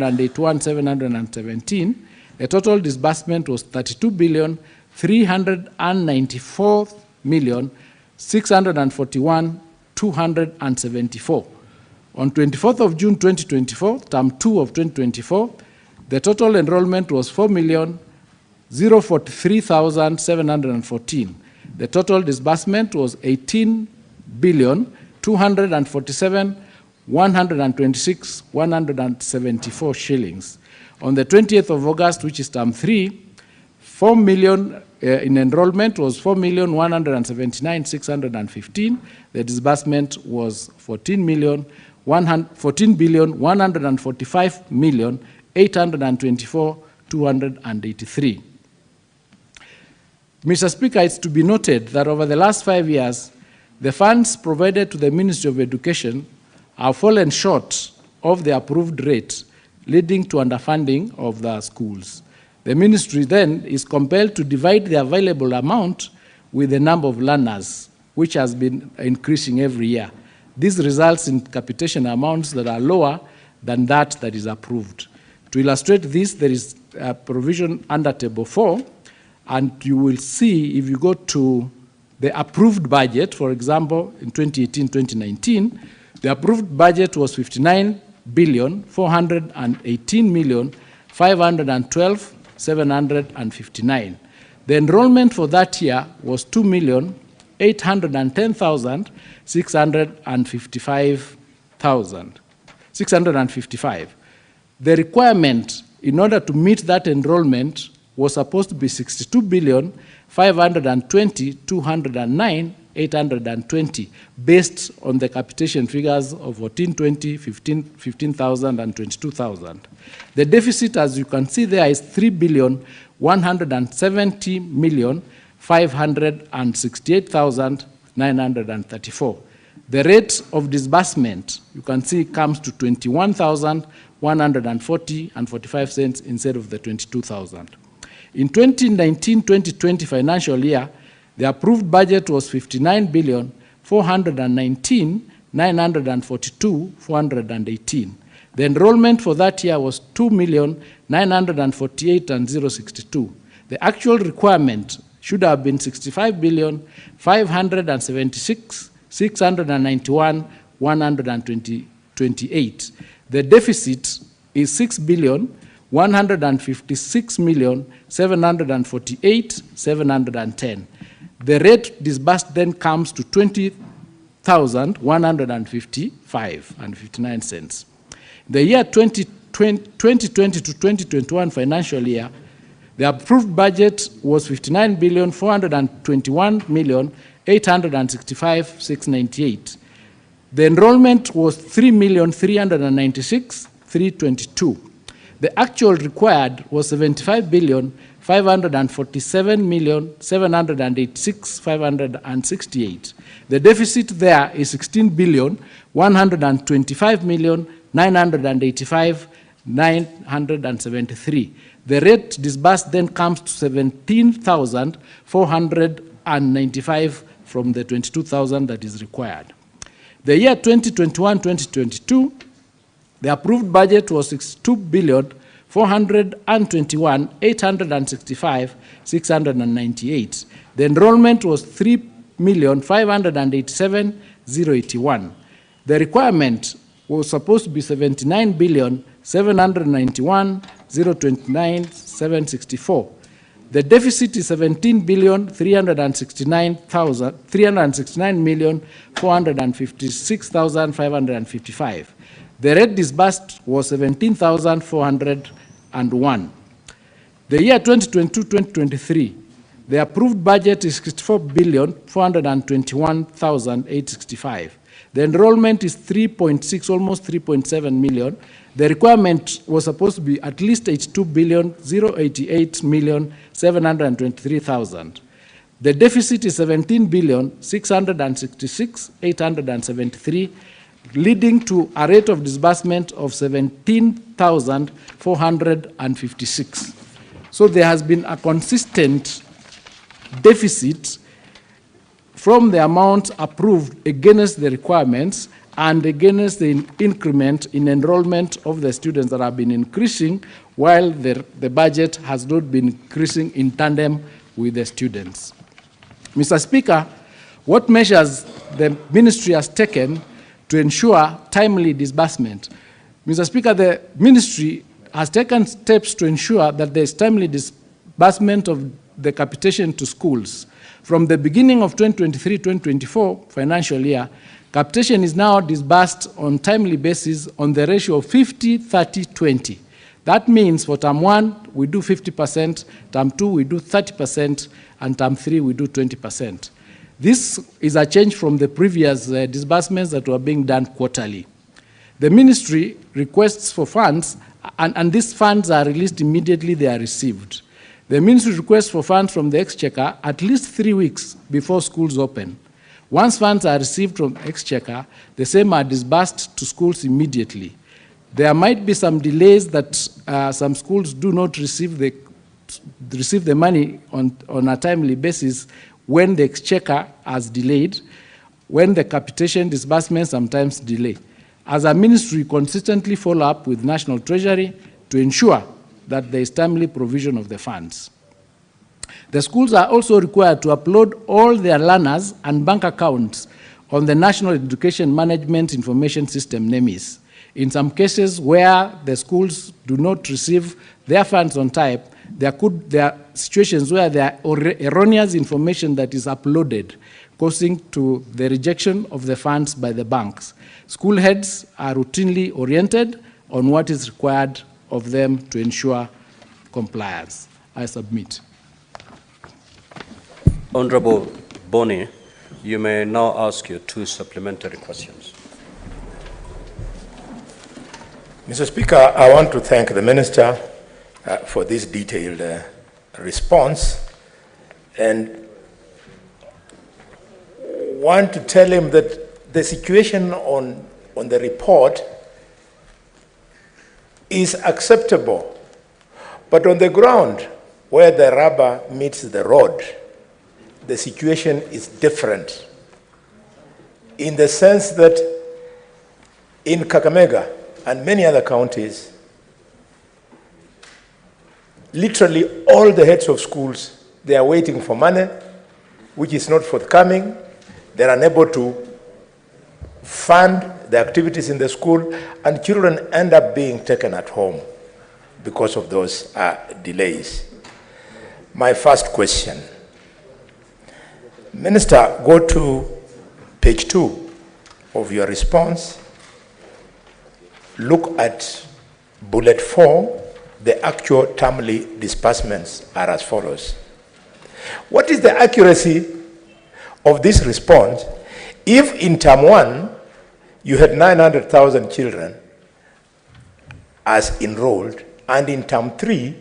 181,717. The total disbursement was 32,394,641,274. On 24th of June 2024, term 2 of 2024, the total enrollment was 4,043,714. The total disbursement was 18,247,126,174 shillings. On the 20th of August, which is term 3, 4 million in enrollment was 4,179,615. The disbursement was 14,145,824,283. Mr. Speaker, it's to be noted that over the last 5 years, the funds provided to the Ministry of Education have fallen short of the approved rate, leading to underfunding of the schools. The ministry then is compelled to divide the available amount with the number of learners, which has been increasing every year. This results in capitation amounts that are lower than that is approved. To illustrate this, there is a provision under Table 4, and you will see if you go to the approved budget, for example, in 2018-2019, the approved budget was 59,418,512,759. The enrollment for that year was 2,810,655. The requirement in order to meet that enrollment was supposed to be 62,520,209,820, based on the capitation figures of 14,20, 15,000, and 22,000. The deficit, as you can see there, is 3,170,568,934. The rate of disbursement, you can see, comes to 21,140.45 instead of the 22,000. In 2019-2020 financial year, the approved budget was 59,419,942,418. The enrollment for that year was 2,948,062. The actual requirement should have been 65,576,691,128. The deficit is 6,156,748,710. The rate disbursed then comes to 20,155.59. The year 2020 to 2021 financial year, the approved budget was 59,421,865,698. The enrollment was 3,396,322. The actual required was 75,547,786,568. The deficit there is 16,125,985,973. The rate disbursed then comes to 17,495 from the 22,000 that is required. The year 2021-2022, the approved budget was 62,421,865,698. The enrollment was 3,587,081. The requirement was supposed to be 79,791,029,764. The deficit is 17,369,456,555. The rate disbursed was 17,401. The year 2022-2023, the approved budget is 64,421,865. The enrollment is 3.6, almost 3.7 million. The requirement was supposed to be at least 82,088,723,000. The deficit is 17,666,873, leading to a rate of disbursement of 17,456. So there has been a consistent deficit from the amount approved against the requirements and against the increment in enrollment of the students that have been increasing, while the budget has not been increasing in tandem with the students. Mr. Speaker, what measures the ministry has taken to ensure timely disbursement? Mr. Speaker, the ministry has taken steps to ensure that there is timely disbursement of the capitation to schools. From the beginning of 2023-2024 financial year, capitation is now disbursed on timely basis on the ratio of 50-30-20. That means for term 1, we do 50%, term 2, we do 30%, and term 3, we do 20%. This is a change from the previous disbursements that were being done quarterly. The ministry requests for funds, and these funds are released immediately they are received. The ministry requests for funds from the Exchequer at least 3 weeks before schools open. Once funds are received from Exchequer, the same are disbursed to schools immediately. There might be some delays that some schools do not receive the money on a timely basis when the Exchequer has delayed, when the capitation disbursement sometimes delay. As a ministry, we consistently follow up with National Treasury to ensure that there is timely provision of the funds. The schools are also required to upload all their learners and bank accounts on the National Education Management Information System, NEMIS. In some cases where the schools do not receive their funds on time, there are situations where there are erroneous information that is uploaded, causing to the rejection of the funds by the banks. School heads are routinely oriented on what is required of them to ensure compliance. I submit. Honorable Boni, you may now ask your 2 supplementary questions. Mr. Speaker, I want to thank the Minister for this detailed response, and want to tell him that the situation on the report is acceptable, but on the ground where the rubber meets the road, the situation is different, in the sense that in Kakamega and many other counties, literally all the heads of schools, they are waiting for money, which is not forthcoming. They're unable to fund the activities in the school, and children end up being taken at home because of those delays. My first question. Minister, go to page 2 of your response. Look at bullet 4. The actual timely disbursements are as follows. What is the accuracy of this response if in term 1 you had 900,000 children as enrolled, and in term 3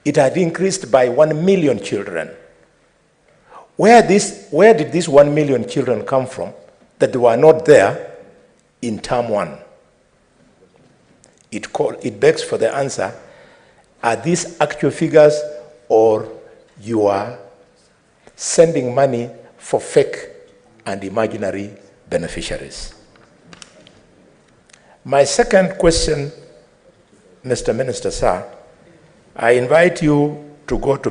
it had increased by 1 million children? Where did these 1 million children come from that were not there in term 1? It begs for the answer, are these actual figures, or you are sending money for fake and imaginary beneficiaries? My second question, Mr. Minister, sir, I invite you to go to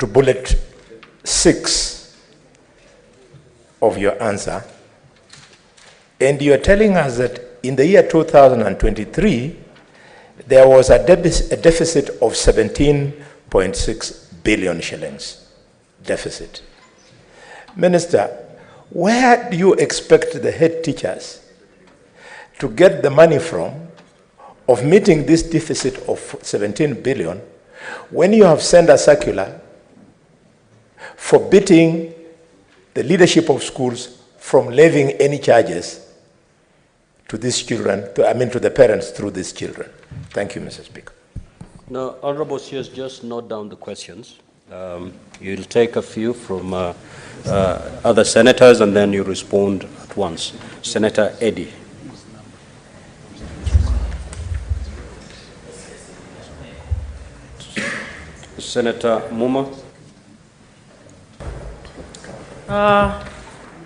bullet 6 of your answer, and you're telling us that in the year 2023, there was a deficit of 17.6 billion shillings deficit. Minister, where do you expect the head teachers to get the money from of meeting this deficit of 17 billion when you have sent a circular forbidding the leadership of schools from levying any charges to these children, to the parents through these children? Thank you, Mr. Speaker. Now, Honorable Sears, just note down the questions. You'll take a few from other senators, and then you respond at once. Senator Eddy. Senator Muma.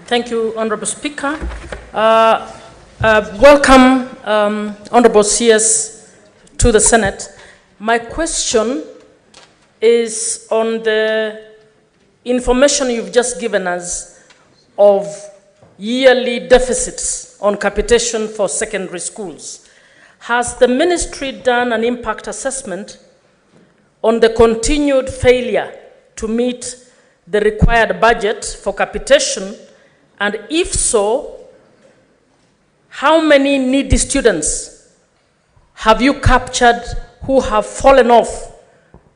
Thank you, Honorable Speaker. Welcome, Honorable CS, to the Senate. My question is on the information you've just given us of yearly deficits on capitation for secondary schools. Has the ministry done an impact assessment on the continued failure to meet the required budget for capitation? And if so, how many needy students have you captured who have fallen off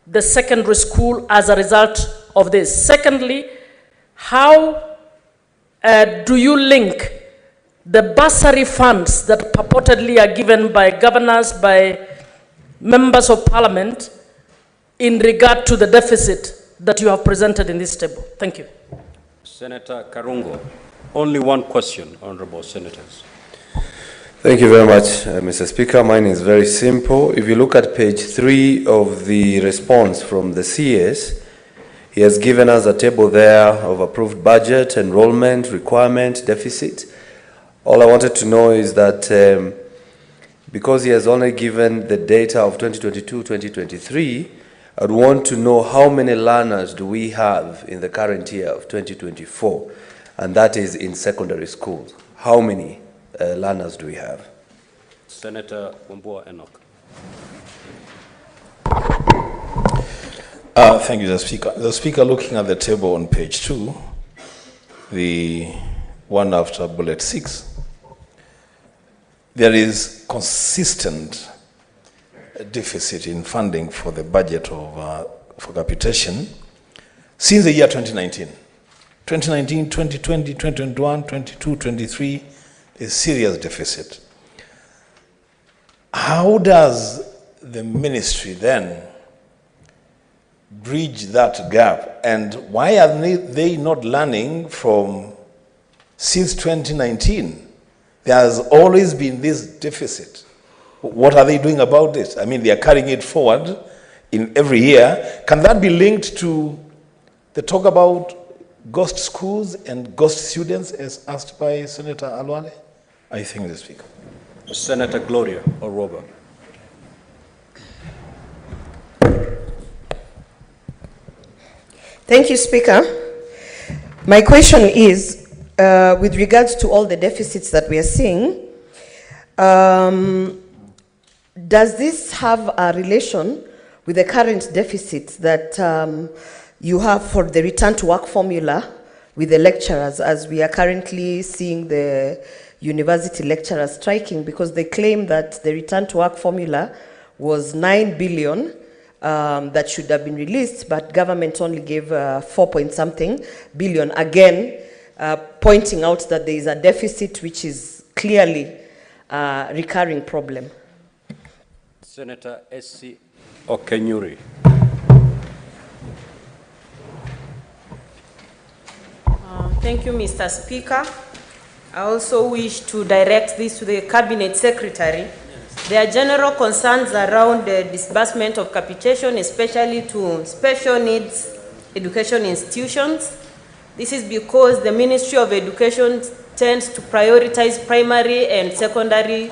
the secondary school as a result of this? Secondly, how do you link the bursary funds that purportedly are given by governors, by members of parliament, in regard to the deficit that you have presented in this table? Thank you. Senator Karungo, only one question, honorable senators. Thank you very much, Mr. Speaker. Mine is very simple. If you look at page 3 of the response from the CS, he has given us a table there of approved budget, enrollment, requirement, deficit. All I wanted to know is that because he has only given the data of 2022-2023, I'd want to know how many learners do we have in the current year of 2024, and that is in secondary schools. How many learners do we have? Senator Wambua Enoch. Thank you, the Speaker. The Speaker, looking at the table on page 2, the one after bullet 6, there is consistent deficit in funding for the budget of for capitation since the year 2019. 2019, 2020, 2021, 22, 23, a serious deficit. How does the ministry then bridge that gap, and why are they not learning from since 2019? There has always been this deficit. What are they doing about this? I mean, they are carrying it forward in every year. Can that be linked to the talk about ghost schools and ghost students as asked by Senator Alwale? I thank the Speaker. Senator Gloria Oroba. Thank you, Speaker. My question is, with regards to all the deficits that we are seeing, does this have a relation with the current deficits that you have for the return to work formula with the lecturers, as we are currently seeing the university lecturers striking because they claim that the return to work formula was 9 billion that should have been released, but government only gave 4-point-something billion, again pointing out that there is a deficit which is clearly a recurring problem. Senator S.C. Okenyuri. Thank you, Mr. Speaker. I also wish to direct this to the Cabinet Secretary. There are general concerns around the disbursement of capitation, especially to special needs education institutions. This is because the Ministry of Education tends to prioritize primary and secondary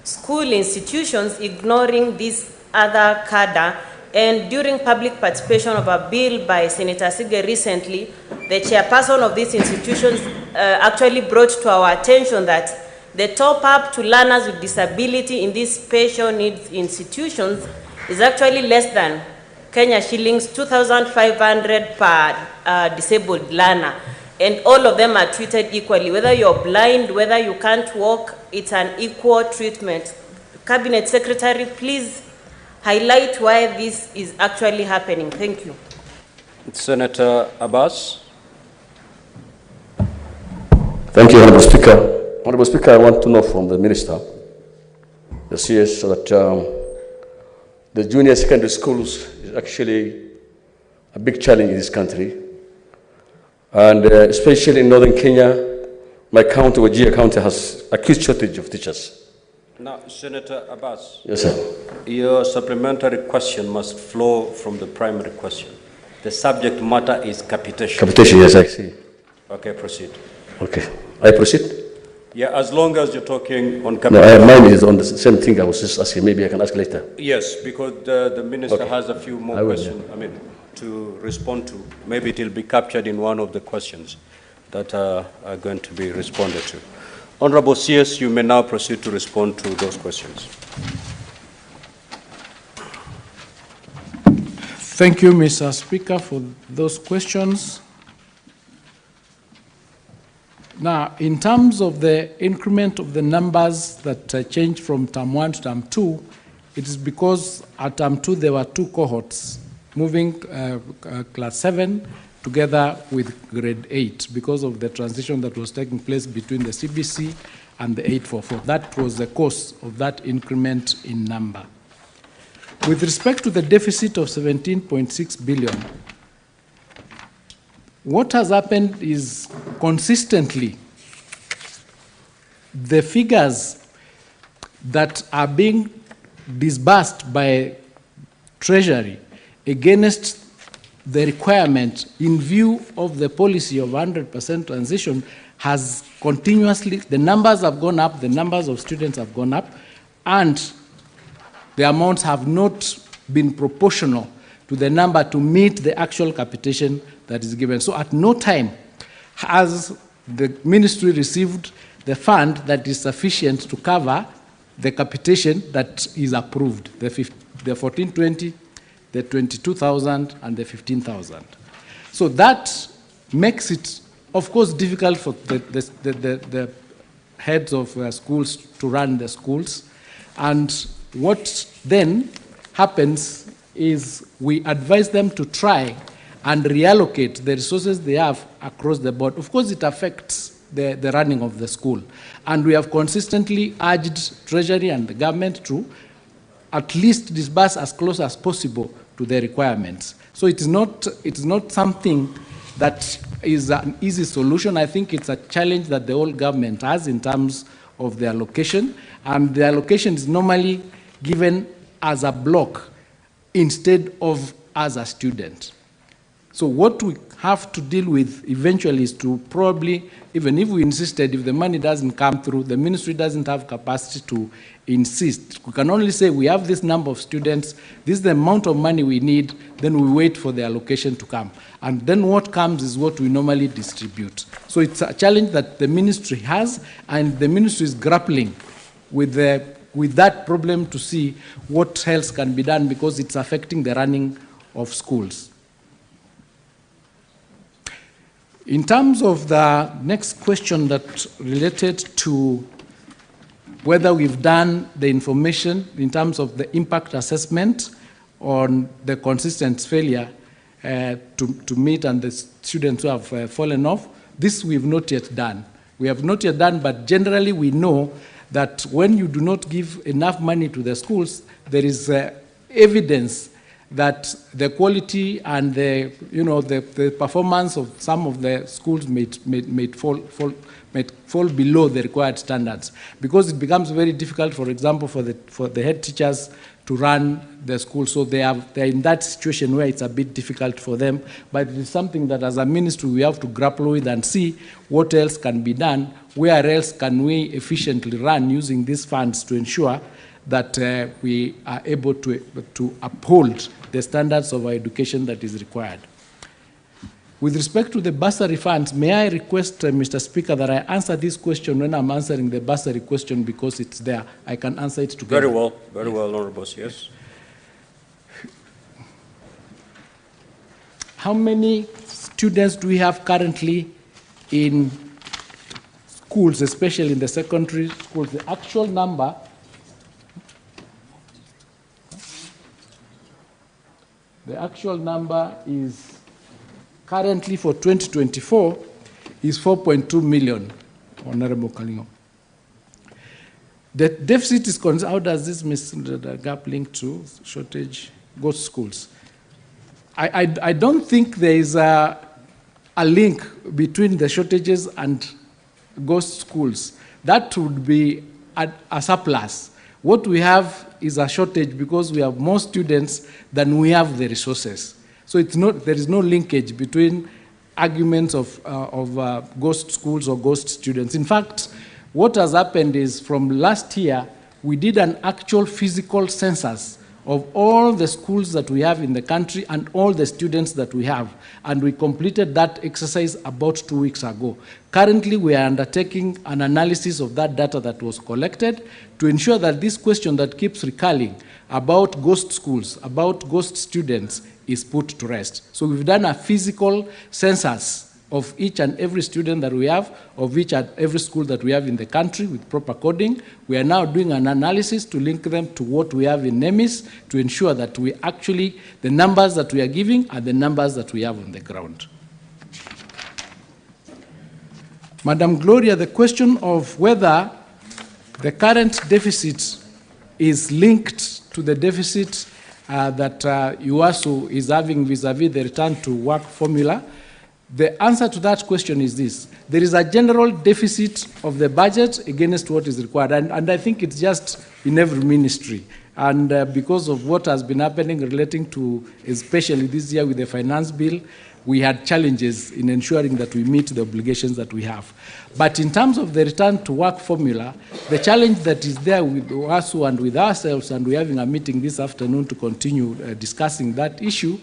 school institutions, ignoring this other cadre. And during public participation of a bill by Senator Sige recently, the chairperson of these institutions actually brought to our attention that the top-up to learners with disability in these special needs institutions is actually less than Kenya shillings 2,500 per disabled learner. And all of them are treated equally. Whether you're blind, whether you can't walk, it's an equal treatment. Cabinet Secretary, please highlight why this is actually happening. Thank you. Senator Abbas. Thank you, Honorable Speaker. Honorable Speaker, I want to know from the Minister, the CS, that the junior secondary schools is actually a big challenge in this country. And especially in northern Kenya, my county, Wajir County, has acute shortage of teachers. Now, Senator Abbas. Yes, sir. Your supplementary question must flow from the primary question. The subject matter is capitation. Capitation, yes, I see. Okay, proceed. Okay, I proceed? Yeah, as long as you're talking on No, capitation. mine is on the same thing I was just asking. Maybe I can ask later. Yes, because the minister Okay. has a few more I will, questions, to respond to. Maybe it will be captured in one of the questions that are going to be responded to. Honorable CS, you may now proceed to respond to those questions. Thank you, Mr. Speaker, for those questions. Now, in terms of the increment of the numbers that changed from term 1 to term 2, it is because at term 2 there were 2 cohorts moving class 7 together with grade 8 because of the transition that was taking place between the CBC and the 844. That was the cause of that increment in number. With respect to the deficit of 17.6 billion, what has happened is consistently the figures that are being disbursed by Treasury against the requirement in view of the policy of 100% transition has continuously, the numbers have gone up, the numbers of students have gone up, and the amounts have not been proportional to the number to meet the actual capitation that is given. So at no time has the ministry received the fund that is sufficient to cover the capitation that is approved, the 1420, the 22,000, and the 15,000. So that makes it, of course, difficult for the heads of schools to run the schools. And what then happens is we advise them to try and reallocate the resources they have across the board. Of course, it affects the running of the school. And we have consistently urged Treasury and the government to at least disburse as close as possible to the requirements. So it is not something that is an easy solution. I think it's a challenge that the whole government has in terms of the allocation. And the allocation is normally given as a block instead of as a student. So what we have to deal with eventually is to probably, even if we insisted, if the money doesn't come through, the ministry doesn't have capacity to insist. We can only say we have this number of students, this is the amount of money we need, then we wait for the allocation to come. And then what comes is what we normally distribute. So it's a challenge that the ministry has, and the ministry is grappling with that problem to see what else can be done because it's affecting the running of schools. In terms of the next question that related to whether we've done the information in terms of the impact assessment on the consistent failure to meet and the students who have fallen off, this we've not yet done. We have not yet done, but generally we know that when you do not give enough money to the schools, there is evidence that the quality and the performance of some of the schools may fall below the required standards, because it becomes very difficult, for example, for the head teachers to run the school. So they're in that situation where it's a bit difficult for them, but it is something that as a ministry we have to grapple with and see what else can be done, where else can we efficiently run using these funds to ensure that we are able to uphold the standards of our education that is required. With respect to the bursary funds, may I request, Mr. Speaker, that I answer this question when I'm answering the bursary question because it's there. I can answer it together. Very well, Honorable CS. How many students do we have currently in schools, especially in the secondary schools? The actual number is currently for 2024 is 4.2 million, Honorable Kalingo. The deficit is concerned. How does this gap link to shortage ghost schools? I don't think there is a link between the shortages and ghost schools. That would be a surplus. What we have is a shortage because we have more students than we have the resources. So there is no linkage between arguments of ghost schools or ghost students. In fact, What has happened is from last year, we did an actual physical census of all the schools that we have in the country and all the students that we have. And we completed that exercise about 2 weeks ago. Currently, we are undertaking an analysis of that data that was collected to ensure that this question that keeps recurring about ghost schools, about ghost students, is put to rest. So we've done a physical census of each and every student that we have, of each and every school that we have in the country with proper coding. We are now doing an analysis to link them to what we have in NEMIS to ensure that we actually, the numbers that we are giving are the numbers that we have on the ground. Madam Gloria, the question of whether the current deficit is linked to the deficit that UASU is having vis-a-vis the return to work formula, the answer to that question is this. There is a general deficit of the budget against what is required, and I think it's just in every ministry. And because of what has been happening relating to, especially this year with the finance bill, we had challenges in ensuring that we meet the obligations that we have. But in terms of the return to work formula, the challenge that is there with UASU and with ourselves, and we're having a meeting this afternoon to continue discussing that issue,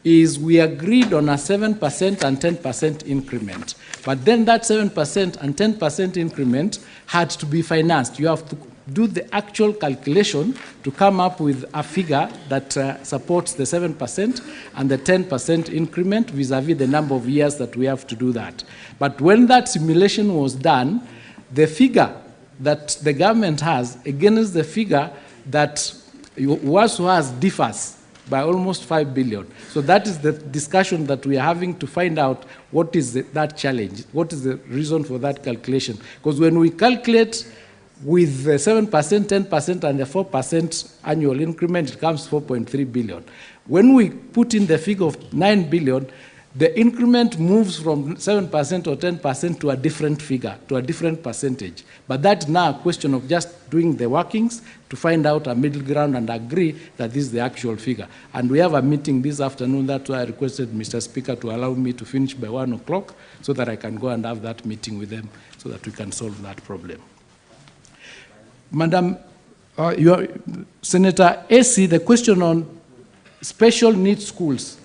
is we agreed on a 7% and 10% increment. But then that 7% and 10% increment had to be financed. You have to do the actual calculation to come up with a figure that supports the 7% and the 10% increment vis-a-vis the number of years that we have to do that. But when that simulation was done, the figure that the government has against the figure that UASU has differs by almost 5 billion. So that is the discussion that we are having to find out what is that challenge, what is the reason for that calculation. Because when we calculate with the 7%, 10%, and the 4% annual increment, it comes 4.3 billion. When we put in the figure of 9 billion, the increment moves from 7% or 10% to a different figure, to a different percentage. But that's now a question of just doing the workings to find out a middle ground and agree that this is the actual figure. And we have a meeting this afternoon. That's why I requested Mr. Speaker to allow me to finish by 1 o'clock so that I can go and have that meeting with them so that we can solve that problem. Madam, Senator AC, the question on special needs schools,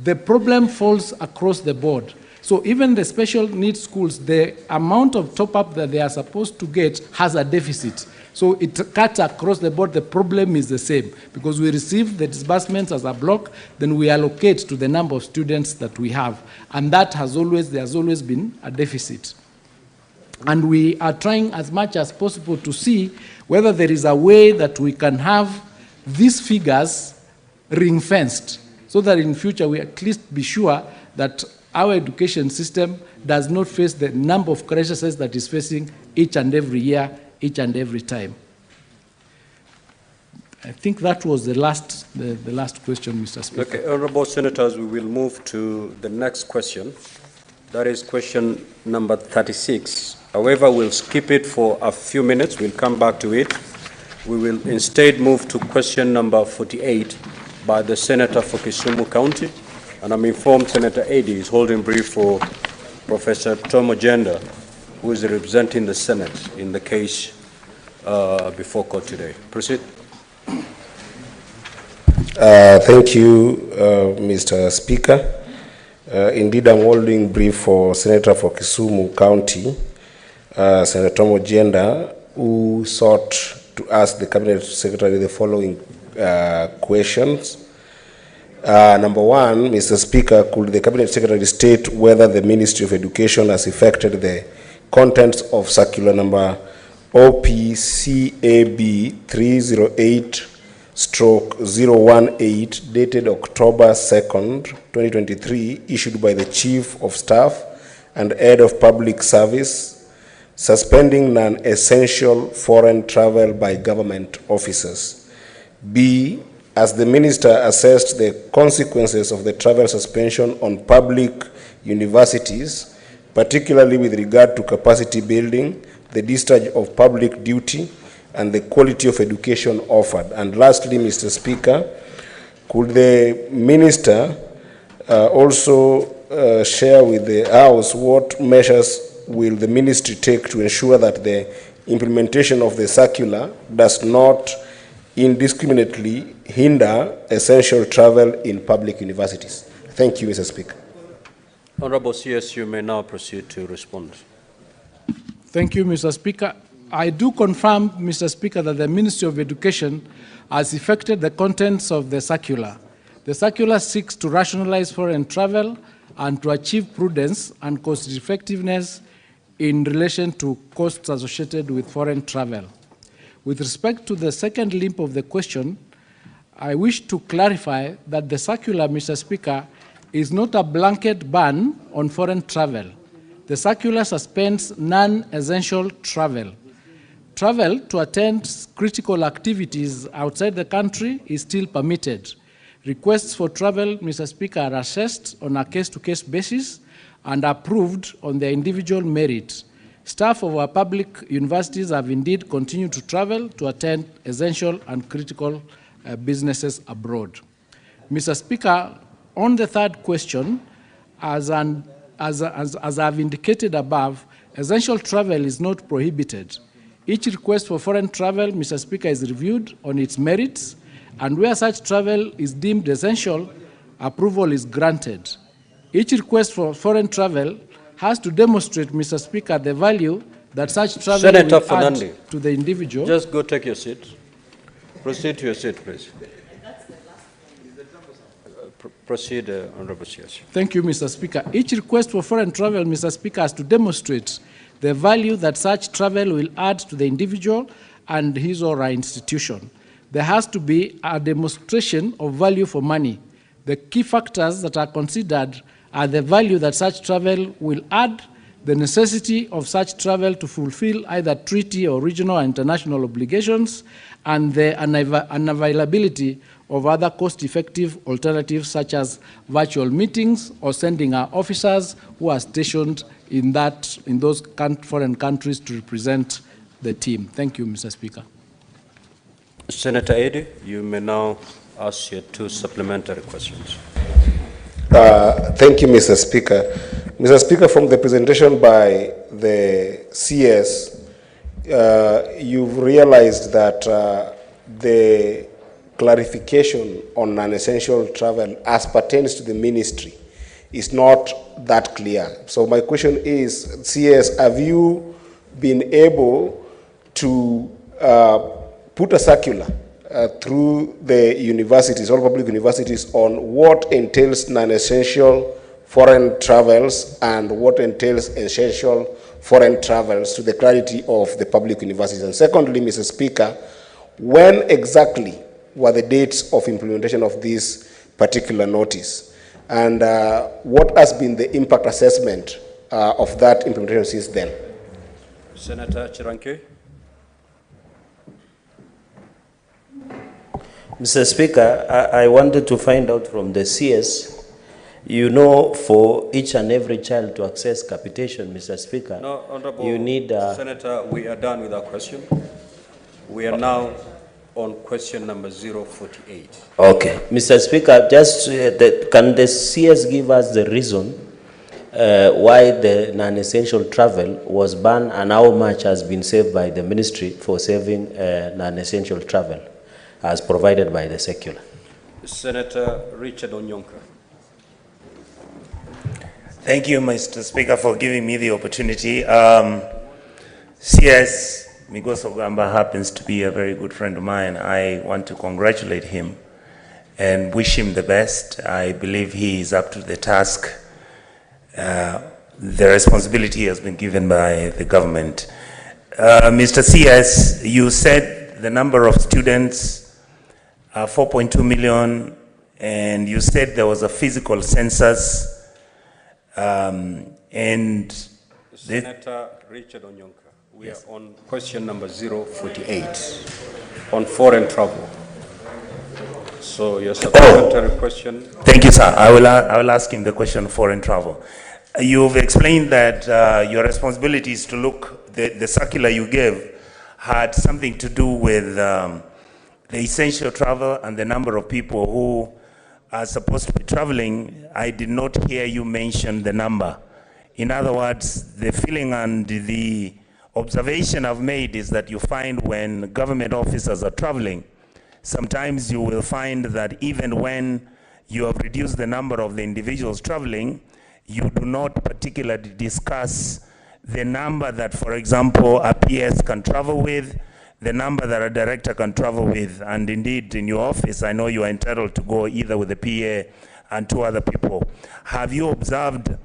the problem falls across the board. So even the special needs schools, the amount of top-up that they are supposed to get has a deficit. So it cuts across the board. The problem is the same because we receive the disbursements as a block, then we allocate to the number of students that we have. And that has always, there has always been a deficit. And we are trying as much as possible to see whether there is a way that we can have these figures ring-fenced so that in future we at least be sure that our education system does not face the number of crises that is facing each and every year, each and every time. I think that was the last question, Mr. Speaker. Okay, Honorable Senators, we will move to the next question. That is question number 36. However, we'll skip it for a few minutes. We'll come back to it. We will instead move to question number 48 by the Senator for Kisumu County. And I'm informed Senator Eddy is holding brief for Professor Tom Ojenda, who is representing the Senate in the case before court today. Proceed. Thank you, Mr. Speaker. Indeed, I'm holding brief for Senator for Kisumu County, Senator Tom Ojenda, who sought to ask the Cabinet Secretary the following questions. Number one, Mr. Speaker, could the Cabinet Secretary state whether the Ministry of Education has effected the contents of circular number OPCAB 308/018 dated October 2nd, 2023, issued by the Chief of Staff and Head of Public Service, suspending non-essential foreign travel by government officers. B, as the Minister assessed the consequences of the travel suspension on public universities, particularly with regard to capacity building, the discharge of public duty, and the quality of education offered. And lastly, Mr. Speaker, could the Minister also share with the House what measures will the ministry take to ensure that the implementation of the circular does not indiscriminately hinder essential travel in public universities? Thank you, Mr. Speaker. Honorable CS, you may now proceed to respond. Thank you, Mr. Speaker. I do confirm, Mr. Speaker, that the Ministry of Education has effected the contents of the circular. The circular seeks to rationalize foreign travel and to achieve prudence and cost-effectiveness in relation to costs associated with foreign travel. With respect to the second limb of the question, I wish to clarify that the circular, Mr. Speaker, is not a blanket ban on foreign travel. The circular suspends non-essential travel. Travel to attend critical activities outside the country is still permitted. Requests for travel, Mr. Speaker, are assessed on a case-to-case basis and approved on their individual merit. Staff of our public universities have indeed continued to travel to attend essential and critical businesses abroad. Mr. Speaker, on the third question, as I've indicated above, essential travel is not prohibited. Each request for foreign travel, Mr. Speaker, is reviewed on its merits, and where such travel is deemed essential, approval is granted. Each request for foreign travel has to demonstrate, Mr. Speaker, the value that such travel Senator will Fernandi, add to the individual. just go take your seat. Proceed to your seat, please. Proceed, Honorable CS. Thank you, Mr. Speaker. Each request for foreign travel, Mr. Speaker, has to demonstrate the value that such travel will add to the individual and his or her institution. There has to be a demonstration of value for money. The key factors that are considered are the value that such travel will add, the necessity of such travel to fulfill either treaty or regional or international obligations, and the unavailability of other cost-effective alternatives such as virtual meetings or sending our officers who are stationed in those foreign countries to represent the team. Thank you, Mr. Speaker. Senator Eddy, you may now ask your two supplementary questions. Thank you, Mr. Speaker. Mr. Speaker, from the presentation by the CS, you've realized that the clarification on non-essential travel as pertains to the ministry is not that clear. So my question is, CS, have you been able to put a circular through the universities, all public universities, on what entails non-essential foreign travels and what entails essential foreign travels to the clarity of the public universities? And secondly, Mr. Speaker, when exactly were the dates of implementation of this particular notice? And what has been the impact assessment of that implementation since then? Senator Chiranke. Mr. Speaker, I wanted to find out from the CS, you know, for each and every child to access capitation, Mr. Speaker, no, Honorable you need... Senator, we are done with our question. We are now on question number 048. Okay. Mr. Speaker, just can the CS give us the reason why the non-essential travel was banned and how much has been saved by the ministry for saving non-essential travel as provided by the circular? Senator Richard Onyonka. Thank you, Mr. Speaker, for giving me the opportunity. CS Migos Ogamba happens to be a very good friend of mine. I want to congratulate him and wish him the best. I believe he is up to the task. The responsibility has been given by the government. Mr. CS, you said the number of students are 4.2 million, and you said there was a physical census. Senator Richard Onyonka. We are on question number 048 on foreign travel. So your supplementary question. Thank you, sir. I will ask him the question foreign travel. You've explained that your responsibility is to look, the circular you gave had something to do with the essential travel and the number of people who are supposed to be traveling. I did not hear you mention the number In other words, the feeling and the observation I've made is that you find when government officers are traveling, sometimes you will find that even when you have reduced the number of the individuals traveling, you do not particularly discuss the number that, for example, a PS can travel with, the number that a director can travel with. And indeed, in your office, I know you are entitled to go either with the PA and 2 other people. Have you observed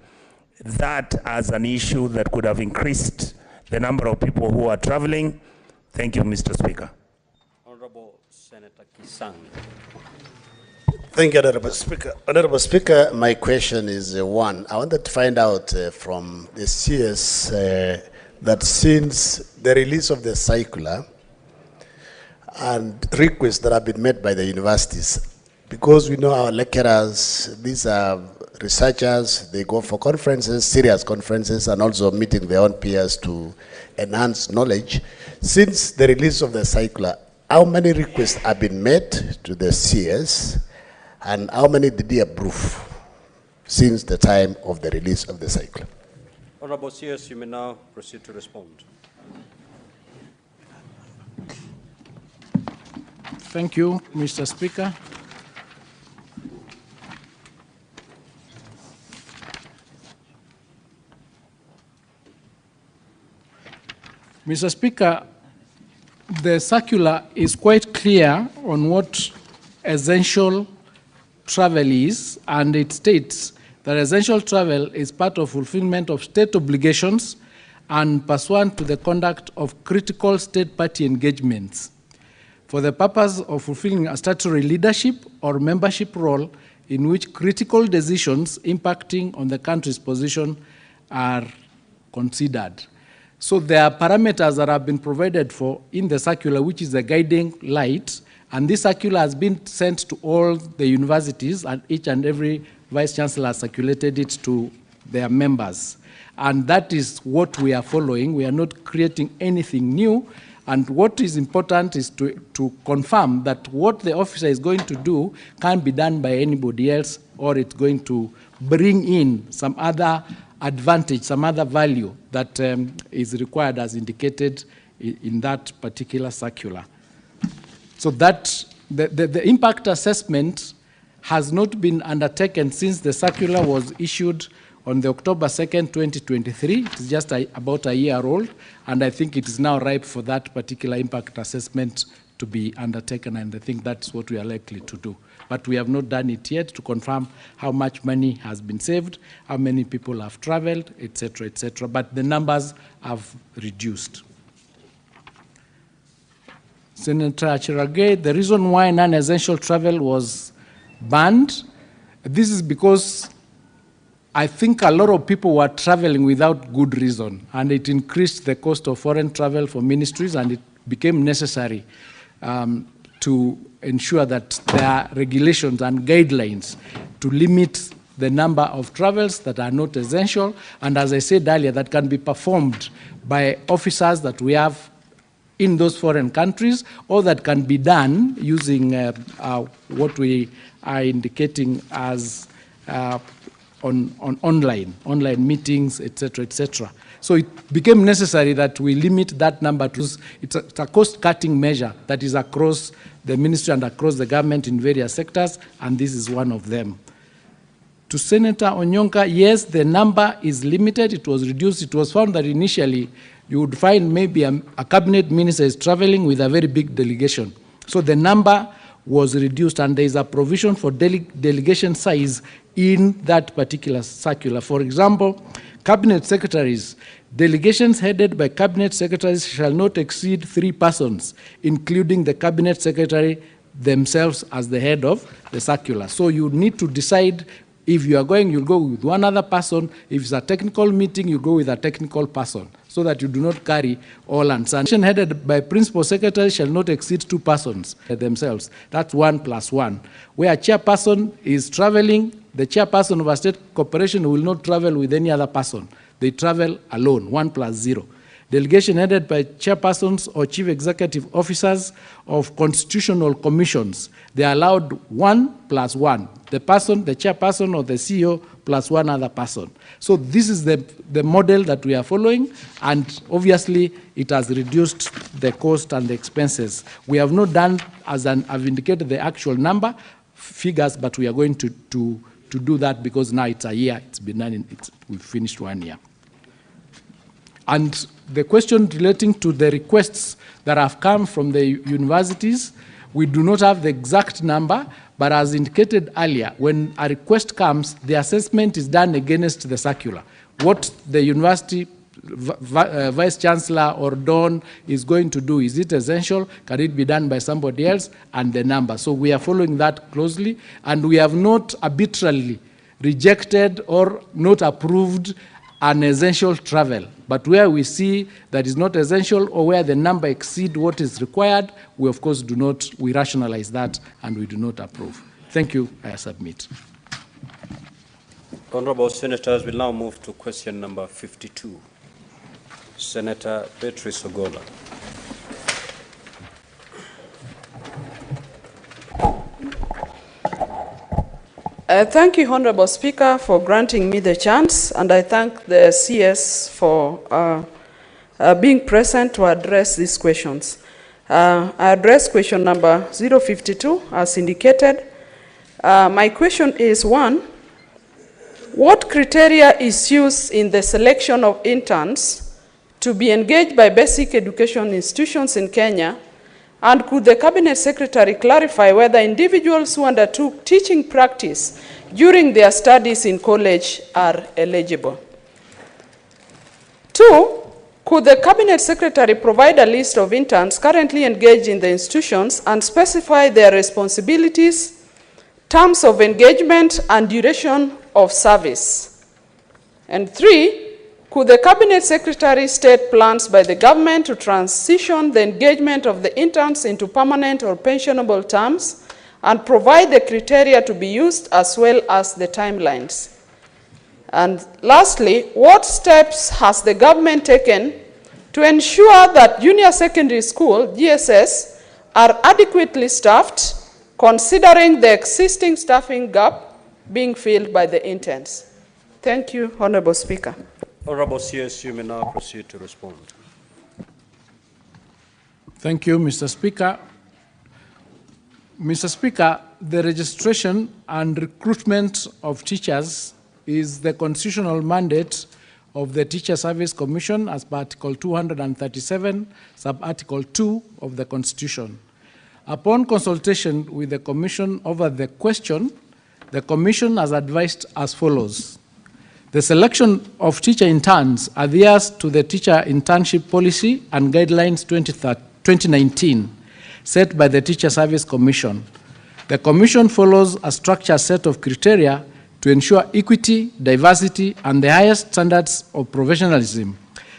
that as an issue that could have increased the number of people who are traveling? Thank you, Mr. Speaker. Honorable Senator Kisang. Thank you, Honorable Speaker. Honorable Speaker, my question is one. I wanted to find out from the CS that since the release of the circular and requests that have been made by the universities, because we know our lecturers, these are researchers, they go for conferences, serious conferences, and also meeting their own peers to enhance knowledge. Since the release of the circular, how many requests have been made to the CS, and how many did he approve since the time of the release of the circular? Honorable CS, you may now proceed to respond. Thank you, Mr. Speaker. Mr. Speaker, the circular is quite clear on what essential travel is, and it states that essential travel is part of fulfillment of state obligations and pursuant to the conduct of critical state party engagements for the purpose of fulfilling a statutory leadership or membership role in which critical decisions impacting on the country's position are considered. So there are parameters that have been provided for in the circular, which is the guiding light, and this circular has been sent to all the universities, and each and every vice chancellor has circulated it to their members. And that is what we are following. We are not creating anything new. And what is important is to confirm that what the officer is going to do can't be done by anybody else, or it's going to bring in some other advantage, some other value that is required as indicated in that particular circular. So that the impact assessment has not been undertaken since the circular was issued on the October 2nd, 2023. It is just about a year old, and I think it is now ripe for that particular impact assessment to be undertaken, and I think that's what we are likely to do. But we have not done it yet to confirm how much money has been saved, how many people have traveled, etc., but the numbers have reduced. Senator Chiragay, the reason why non-essential travel was banned, this is because I think a lot of people were traveling without good reason, and it increased the cost of foreign travel for ministries, and it became necessary to ensure that there are regulations and guidelines to limit the number of travels that are not essential, and as I said earlier, that can be performed by officers that we have in those foreign countries, or that can be done using what we are indicating as on online meetings, etc. So it became necessary that we limit that number to, it's a cost-cutting measure that is across the ministry and across the government in various sectors, and this is one of them. To Senator Onyonka, yes, the number is limited. It was reduced. It was found that initially you would find maybe a cabinet minister is traveling with a very big delegation. So the number was reduced, and there is a provision for delegation size in that particular circular. For example, cabinet secretaries, delegations headed by cabinet secretaries shall not exceed 3 persons, including the cabinet secretary themselves as the head of the circular. So you need to decide. If you are going, you'll go with one other person. If it's a technical meeting, you go with a technical person, so that you do not carry all and sundry. Headed by principal secretary shall not exceed 2 persons themselves. That's 1 + 1. Where a chairperson is traveling, the chairperson of a state corporation will not travel with any other person. They travel alone, 1 + 0. delegation headed by chairpersons or chief executive officers of constitutional commissions. They are allowed 1 + 1, the chairperson or the CEO plus one other person. So this is the model that we are following, and obviously it has reduced the cost and the expenses. We have not done, I've indicated the actual number, figures, but we are going to do that because now it's a year, it's been done, we've finished 1 year. And the question relating to the requests that have come from the universities, we do not have the exact number, but as indicated earlier, when a request comes, the assessment is done against the circular. What the university vice chancellor or Don is going to do, is it essential? Can it be done by somebody else? And the number. So we are following that closely, and we have not arbitrarily rejected or not approved an essential travel. But where we see that is not essential or where the number exceeds what is required, we of course do not, we rationalize that and we do not approve. Thank you, I submit. Honorable Senators, we'll now move to question number 52. Senator Beatrice Ogola. Thank you, Honorable Speaker, for granting me the chance, and I thank the CS for being present to address these questions. I address question number 052 as indicated. My question is, 1, what criteria is used in the selection of interns to be engaged by basic education institutions in Kenya? And could the Cabinet Secretary clarify whether individuals who undertook teaching practice during their studies in college are eligible? 2, could the Cabinet Secretary provide a list of interns currently engaged in the institutions and specify their responsibilities, terms of engagement, and duration of service? And 3, could the Cabinet Secretary state plans by the government to transition the engagement of the interns into permanent or pensionable terms and provide the criteria to be used as well as the timelines? And lastly, what steps has the government taken to ensure that junior secondary school, GSS, are adequately staffed, considering the existing staffing gap being filled by the interns? Thank you, Honorable Speaker. Honorable CS, you may now proceed to respond. Thank you, Mr. Speaker. Mr. Speaker, the registration and recruitment of teachers is the constitutional mandate of the Teacher Service Commission as per Article 237, sub-Article 2 of the Constitution. Upon consultation with the Commission over the question, the Commission has advised as follows. The selection of teacher interns adheres to the Teacher Internship Policy and Guidelines 2019 set by the Teacher Service Commission. The Commission follows a structured set of criteria to ensure equity, diversity, and the highest standards of professionalism.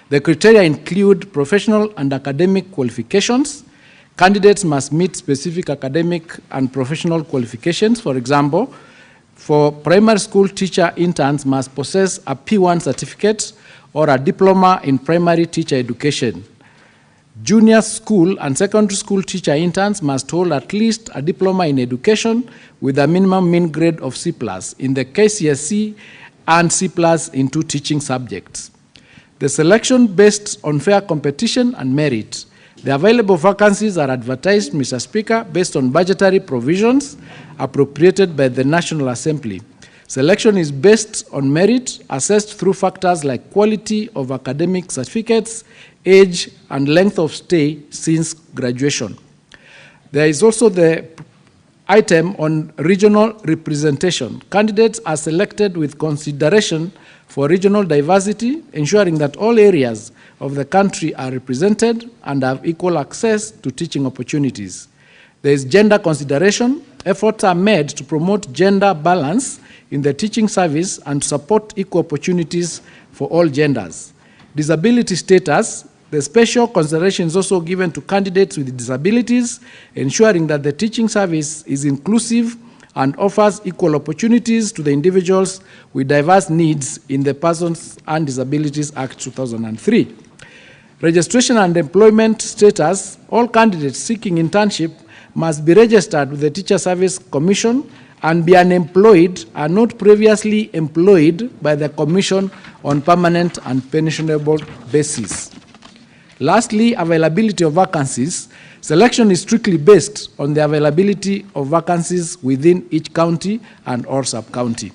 The criteria include professional and academic qualifications. Candidates must meet specific academic and professional qualifications. For example, for primary school teacher interns must possess a P1 certificate or a diploma in primary teacher education. Junior school and secondary school teacher interns must hold at least a diploma in education with a minimum mean grade of C+, in the KCSE and C+ in 2 teaching subjects. The selection based on fair competition and merit. The available vacancies are advertised, Mr. Speaker, based on budgetary provisions appropriated by the National Assembly. Selection is based on merit, assessed through factors like quality of academic certificates, age, and length of stay since graduation. There is also the item on regional representation. Candidates are selected with consideration for regional diversity, ensuring that all areas of the country are represented and have equal access to teaching opportunities. There is gender consideration. Efforts are made to promote gender balance in the teaching service and support equal opportunities for all genders. Disability status. The special consideration is also given to candidates with disabilities, ensuring that the teaching service is inclusive and offers equal opportunities to the individuals with diverse needs in the Persons and Disabilities Act 2003. Registration and employment status: all candidates seeking internship must be registered with the Teacher Service Commission and be unemployed and not previously employed by the Commission on permanent and pensionable basis. Lastly, availability of vacancies. Selection is strictly based on the availability of vacancies within each county and or sub-county.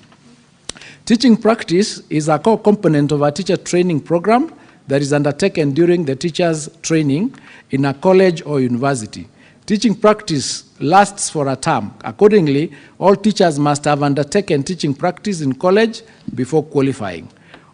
Teaching practice is a core component of a teacher training program that is undertaken during the teacher's training in a college or university. Teaching practice lasts for a term. Accordingly, all teachers must have undertaken teaching practice in college before qualifying.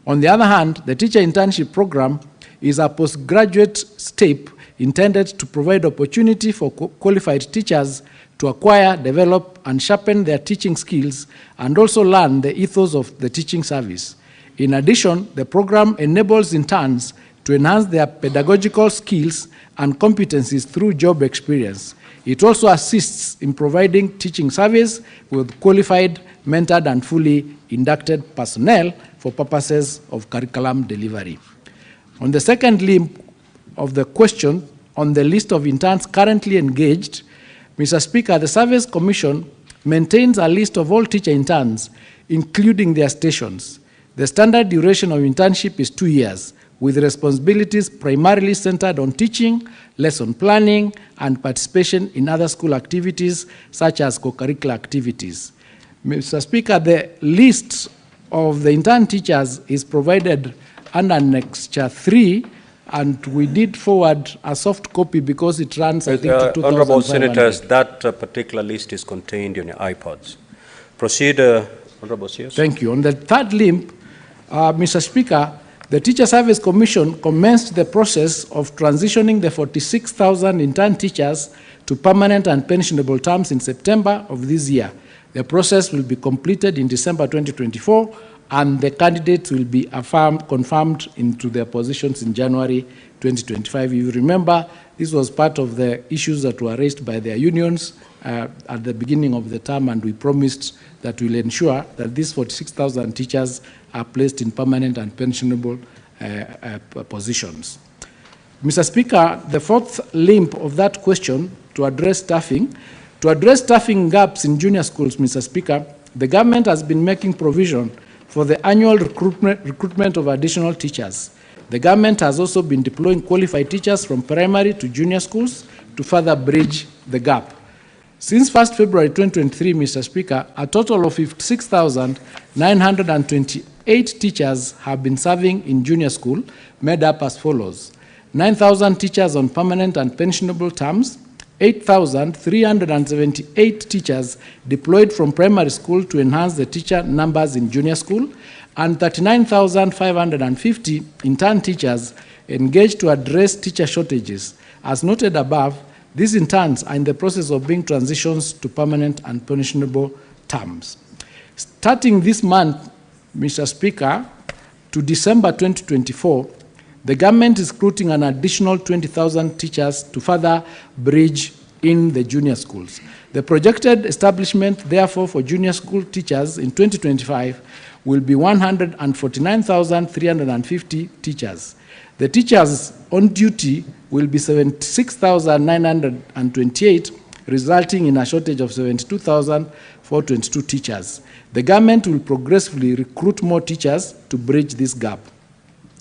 On the other hand, the teacher internship program is a postgraduate step intended to provide opportunity for qualified teachers to acquire, develop, and sharpen their teaching skills and also learn the ethos of the teaching service. In addition, the program enables interns to enhance their pedagogical skills and competencies through job experience. It also assists in providing teaching service with qualified, mentored, and fully inducted personnel for purposes of curriculum delivery. On the second limb of the question, on the list of interns currently engaged, Mr. Speaker, the Service Commission maintains a list of all teacher interns, including their stations. The standard duration of internship is 2 years, with responsibilities primarily centered on teaching, lesson planning, and participation in other school activities, such as co-curricular activities. Mr. Speaker, the list of the intern teachers is provided under Annexure 3, and we did forward a soft copy because it runs, I think, to 2,500. Honorable Senators, that particular list is contained in your iPods. Proceed, Honorable CS. Thank you. On the third limb, Mr. Speaker, the Teacher Service Commission commenced the process of transitioning the 46,000 intern teachers to permanent and pensionable terms in September of this year. The process will be completed in December 2024, and the candidates will be confirmed into their positions in January 2025. You remember, this was part of the issues that were raised by their unions at the beginning of the term, and we promised that we'll ensure that these 46,000 teachers are placed in permanent and pensionable positions. Mr. Speaker, the fourth limb of that question, to address staffing gaps in junior schools, Mr. Speaker, the government has been making provision for the annual recruitment of additional teachers. The government has also been deploying qualified teachers from primary to junior schools to further bridge the gap. Since 1st February 2023, Mr. Speaker, a total of 56,928 teachers have been serving in junior school, made up as follows: 9,000 teachers on permanent and pensionable terms, 8,378 teachers deployed from primary school to enhance the teacher numbers in junior school, and 39,550 intern teachers engaged to address teacher shortages. As noted above, these interns are in the process of being transitioned to permanent and pensionable terms. Starting this month, Mr. Speaker, to December 2024, the government is recruiting an additional 20,000 teachers to further bridge in the junior schools. The projected establishment, therefore, for junior school teachers in 2025 will be 149,350 teachers. The teachers on duty will be 76,928, resulting in a shortage of 72,422 teachers. The government will progressively recruit more teachers to bridge this gap.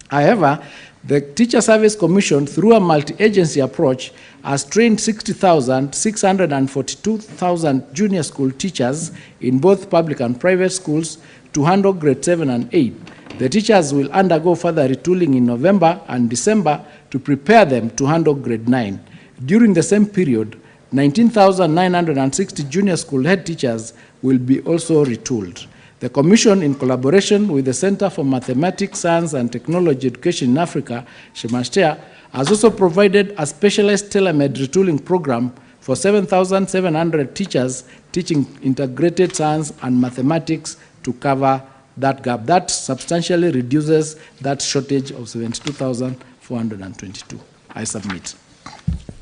However, the Teacher Service Commission, through a multi-agency approach, has trained 60,642,000 junior school teachers in both public and private schools to handle grade 7 and 8. The teachers will undergo further retooling in November and December to prepare them to handle grade 9. During the same period, 19,960 junior school head teachers will be also retooled. The Commission, in collaboration with the Center for Mathematics, Science and Technology Education in Africa, Shemashtea, has also provided a specialized telemed retooling program for 7,700 teachers teaching integrated science and mathematics to cover that gap. That substantially reduces that shortage of 72,422. I submit.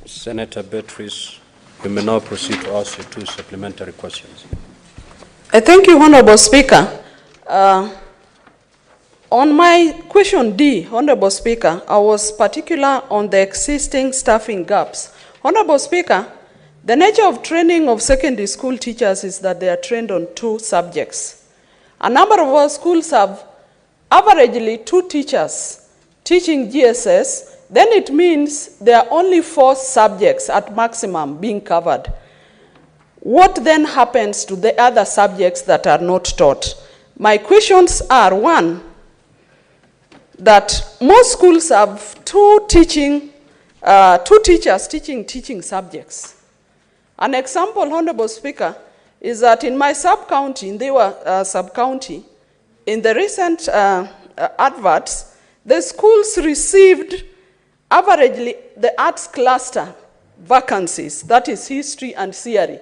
Senator Beatrice, you may now proceed to ask your 2 supplementary questions. Thank you, Honorable Speaker. On my question D, Honorable Speaker, I was particular on the existing staffing gaps. Honorable Speaker, the nature of training of secondary school teachers is that they are trained on 2 subjects. A number of our schools have averagely 2 teachers teaching GSS, then it means there are only 4 subjects at maximum being covered. What then happens to the other subjects that are not taught? My questions are, 1, that most schools have 2 teachers teaching subjects. An example, Honorable Speaker, is that in my sub-county, in the sub-county, in the recent adverts, the schools received averagely the arts cluster vacancies, that is history and theory.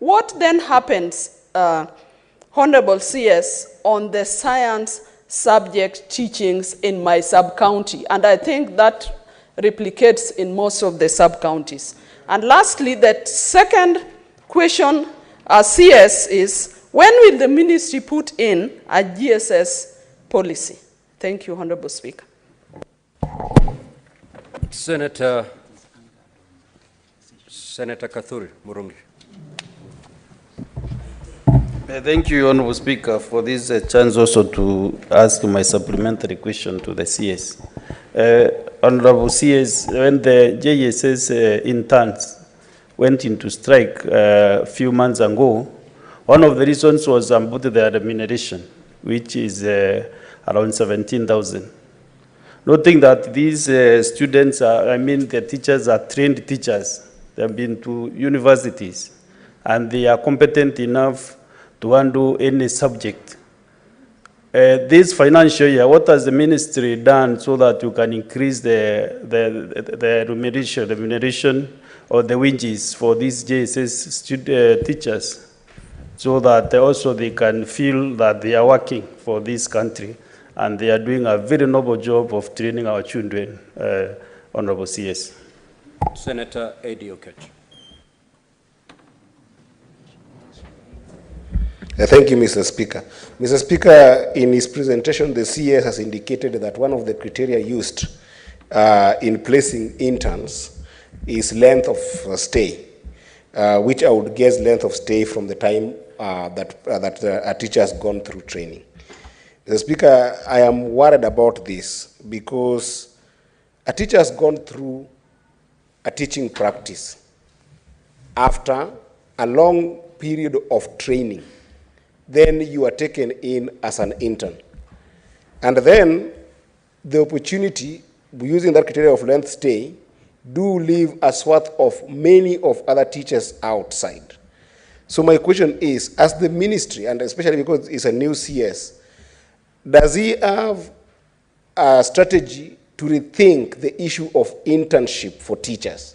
What then happens, Honorable CS, on the science subject teachings in my sub-county? And I think that replicates in most of the sub-counties. And lastly, the second question, CS, is when will the ministry put in a GSS policy? Thank you, Honorable Speaker. Senator Kathuri Murungi. Thank you, Honorable Speaker, for this chance also to ask my supplementary question to the CS. Honorable CS, when the JSS interns went into strike a few months ago, one of the reasons was about their remuneration, which is around 17,000. Noting that these students the teachers are trained teachers. They have been to universities, and they are competent enough to handle any subject. This financial year, what has the ministry done so that you can increase the remuneration or the wages for these JSS teachers, so that also they can feel that they are working for this country and they are doing a very noble job of training our children, Honorable CS. Senator Eddie Okech. Thank you, Mr. Speaker. Mr. Speaker, in his presentation, the CS has indicated that one of the criteria used in placing interns is length of stay, which I would guess length of stay from the time that a teacher has gone through training. Mr. Speaker, I am worried about this because a teacher has gone through a teaching practice after a long period of training. Then you are taken in as an intern. And then the opportunity, using that criteria of length stay, do leave a swath of many of other teachers outside. So my question is, as the ministry, and especially because it's a new CS, does he have a strategy to rethink the issue of internship for teachers?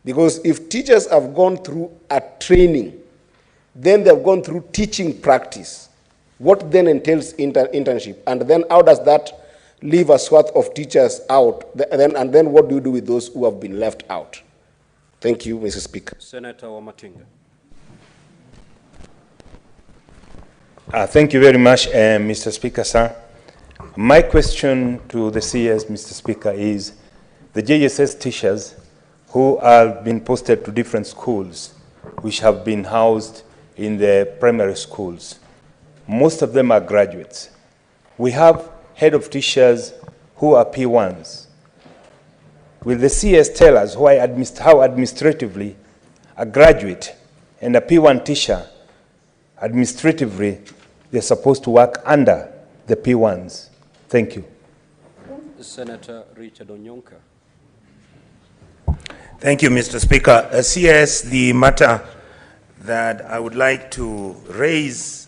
Because if teachers have gone through a training, then they have gone through teaching practice, what then entails internship? And then how does that leave a swath of teachers out? And then what do you do with those who have been left out? Thank you, Mr. Speaker. Senator Wamatinga. Thank you very much, Mr. Speaker, sir. My question to the CS, Mr. Speaker, is the JSS teachers who have been posted to different schools, which have been housed in the primary schools. Most of them are graduates. We have head of teachers who are P1s. Will the CS tell us how administratively a graduate and a P1 teacher, administratively, they're supposed to work under the P1s? Thank you. Senator Richard Onyonka. Thank you, Mr. Speaker. CS, the matter that I would like to raise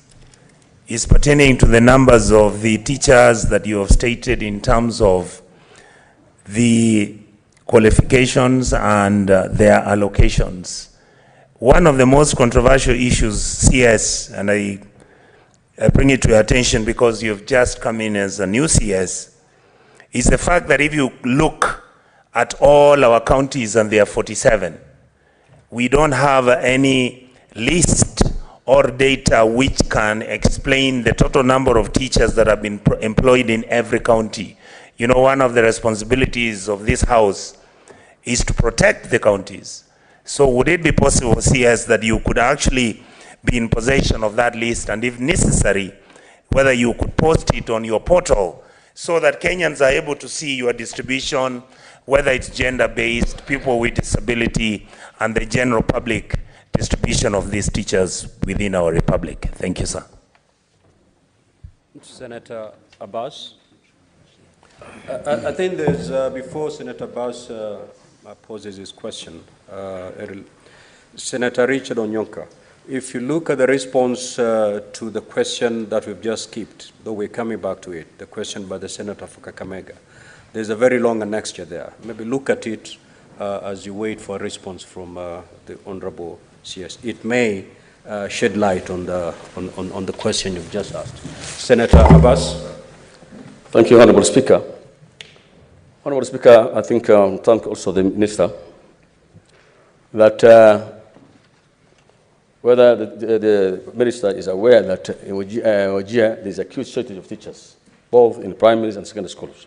is pertaining to the numbers of the teachers that you have stated in terms of the qualifications and their allocations. One of the most controversial issues, CS, and I bring it to your attention because you've just come in as a new CS, is the fact that if you look at all our counties, and there are 47, we don't have any list or data which can explain the total number of teachers that have been employed in every county. You know, one of the responsibilities of this House is to protect the counties. So would it be possible, CS, that you could actually be in possession of that list, and if necessary, whether you could post it on your portal so that Kenyans are able to see your distribution, whether it's gender-based, people with disability, and the general public distribution of these teachers within our republic? Thank you, sir. Senator Abbas. I think there's, before Senator Abbas poses his question, Senator Richard Onyonka, if you look at the response to the question that we've just skipped, though we're coming back to it, the question by the Senator for Kakamega, there's a very long annexure there. Maybe look at it as you wait for a response from the Honorable CS. It may shed light on the question you've just asked. Senator Abbas. Thank you, Honorable Speaker. Honorable Speaker, I think thank also the Minister that whether the Minister is aware that in Wajir there is a huge shortage of teachers, both in primaries and secondary schools.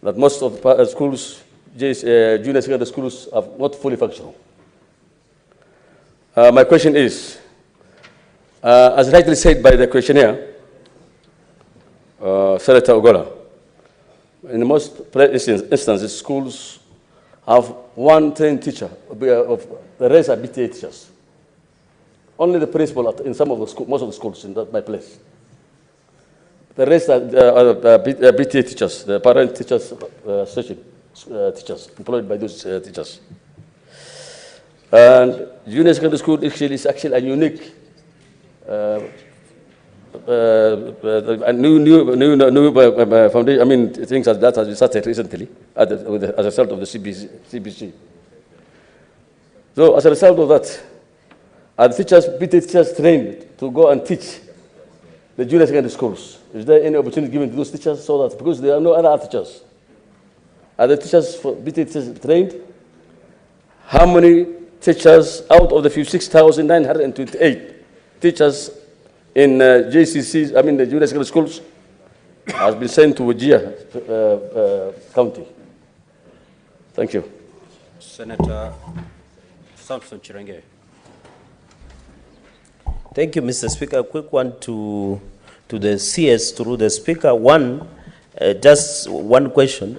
That most of the schools, junior secondary schools, are not fully functional. My question is, as rightly said by the questionnaire, Senator Ogola, in most instances, schools have one trained teacher, the rest are BTA teachers. Only the principal in some of the schools, most of the schools in my place. The rest are BTA teachers, the parent teachers, teachers, employed by those teachers. And junior secondary school is actually a unique, a new foundation. I mean, things that has been started recently as a result of the CBC. So as a result of that, are the teachers, BTA teachers trained to go and teach the junior secondary schools? Is there any opportunity given to those teachers so that, because there are no other teachers, are the teachers for BTA teachers trained? How many teachers out of the 56,928 teachers in JCCs, I mean the junior secondary schools, has been sent to Wajir County? Thank you. Senator Samson Chirenge. Thank you, Mr. Speaker. A quick one to the CS through the Speaker. One, just one question.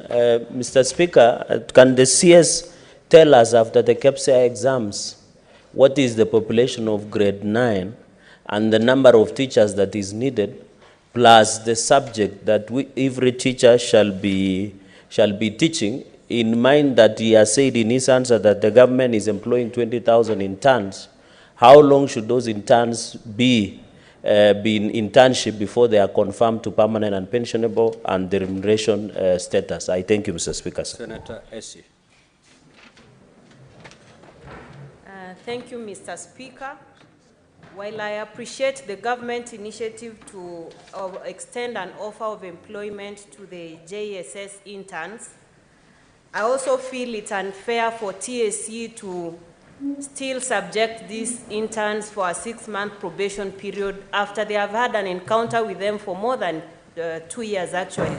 Mr. Speaker, can the CS tell us after the KPSEA exams, what is the population of grade 9 and the number of teachers that is needed, plus the subject that every teacher shall be teaching, in mind that he has said in his answer that the government is employing 20,000 interns? How long should those interns be in internship before they are confirmed to permanent and pensionable and the remuneration status? I thank you, Mr. Speaker. Senator Essie. Thank you, Mr. Speaker. While I appreciate the government initiative to extend an offer of employment to the JSS interns, I also feel it's unfair for TSC to still subject these interns for a 6-month probation period after they have had an encounter with them for more than 2 years, actually.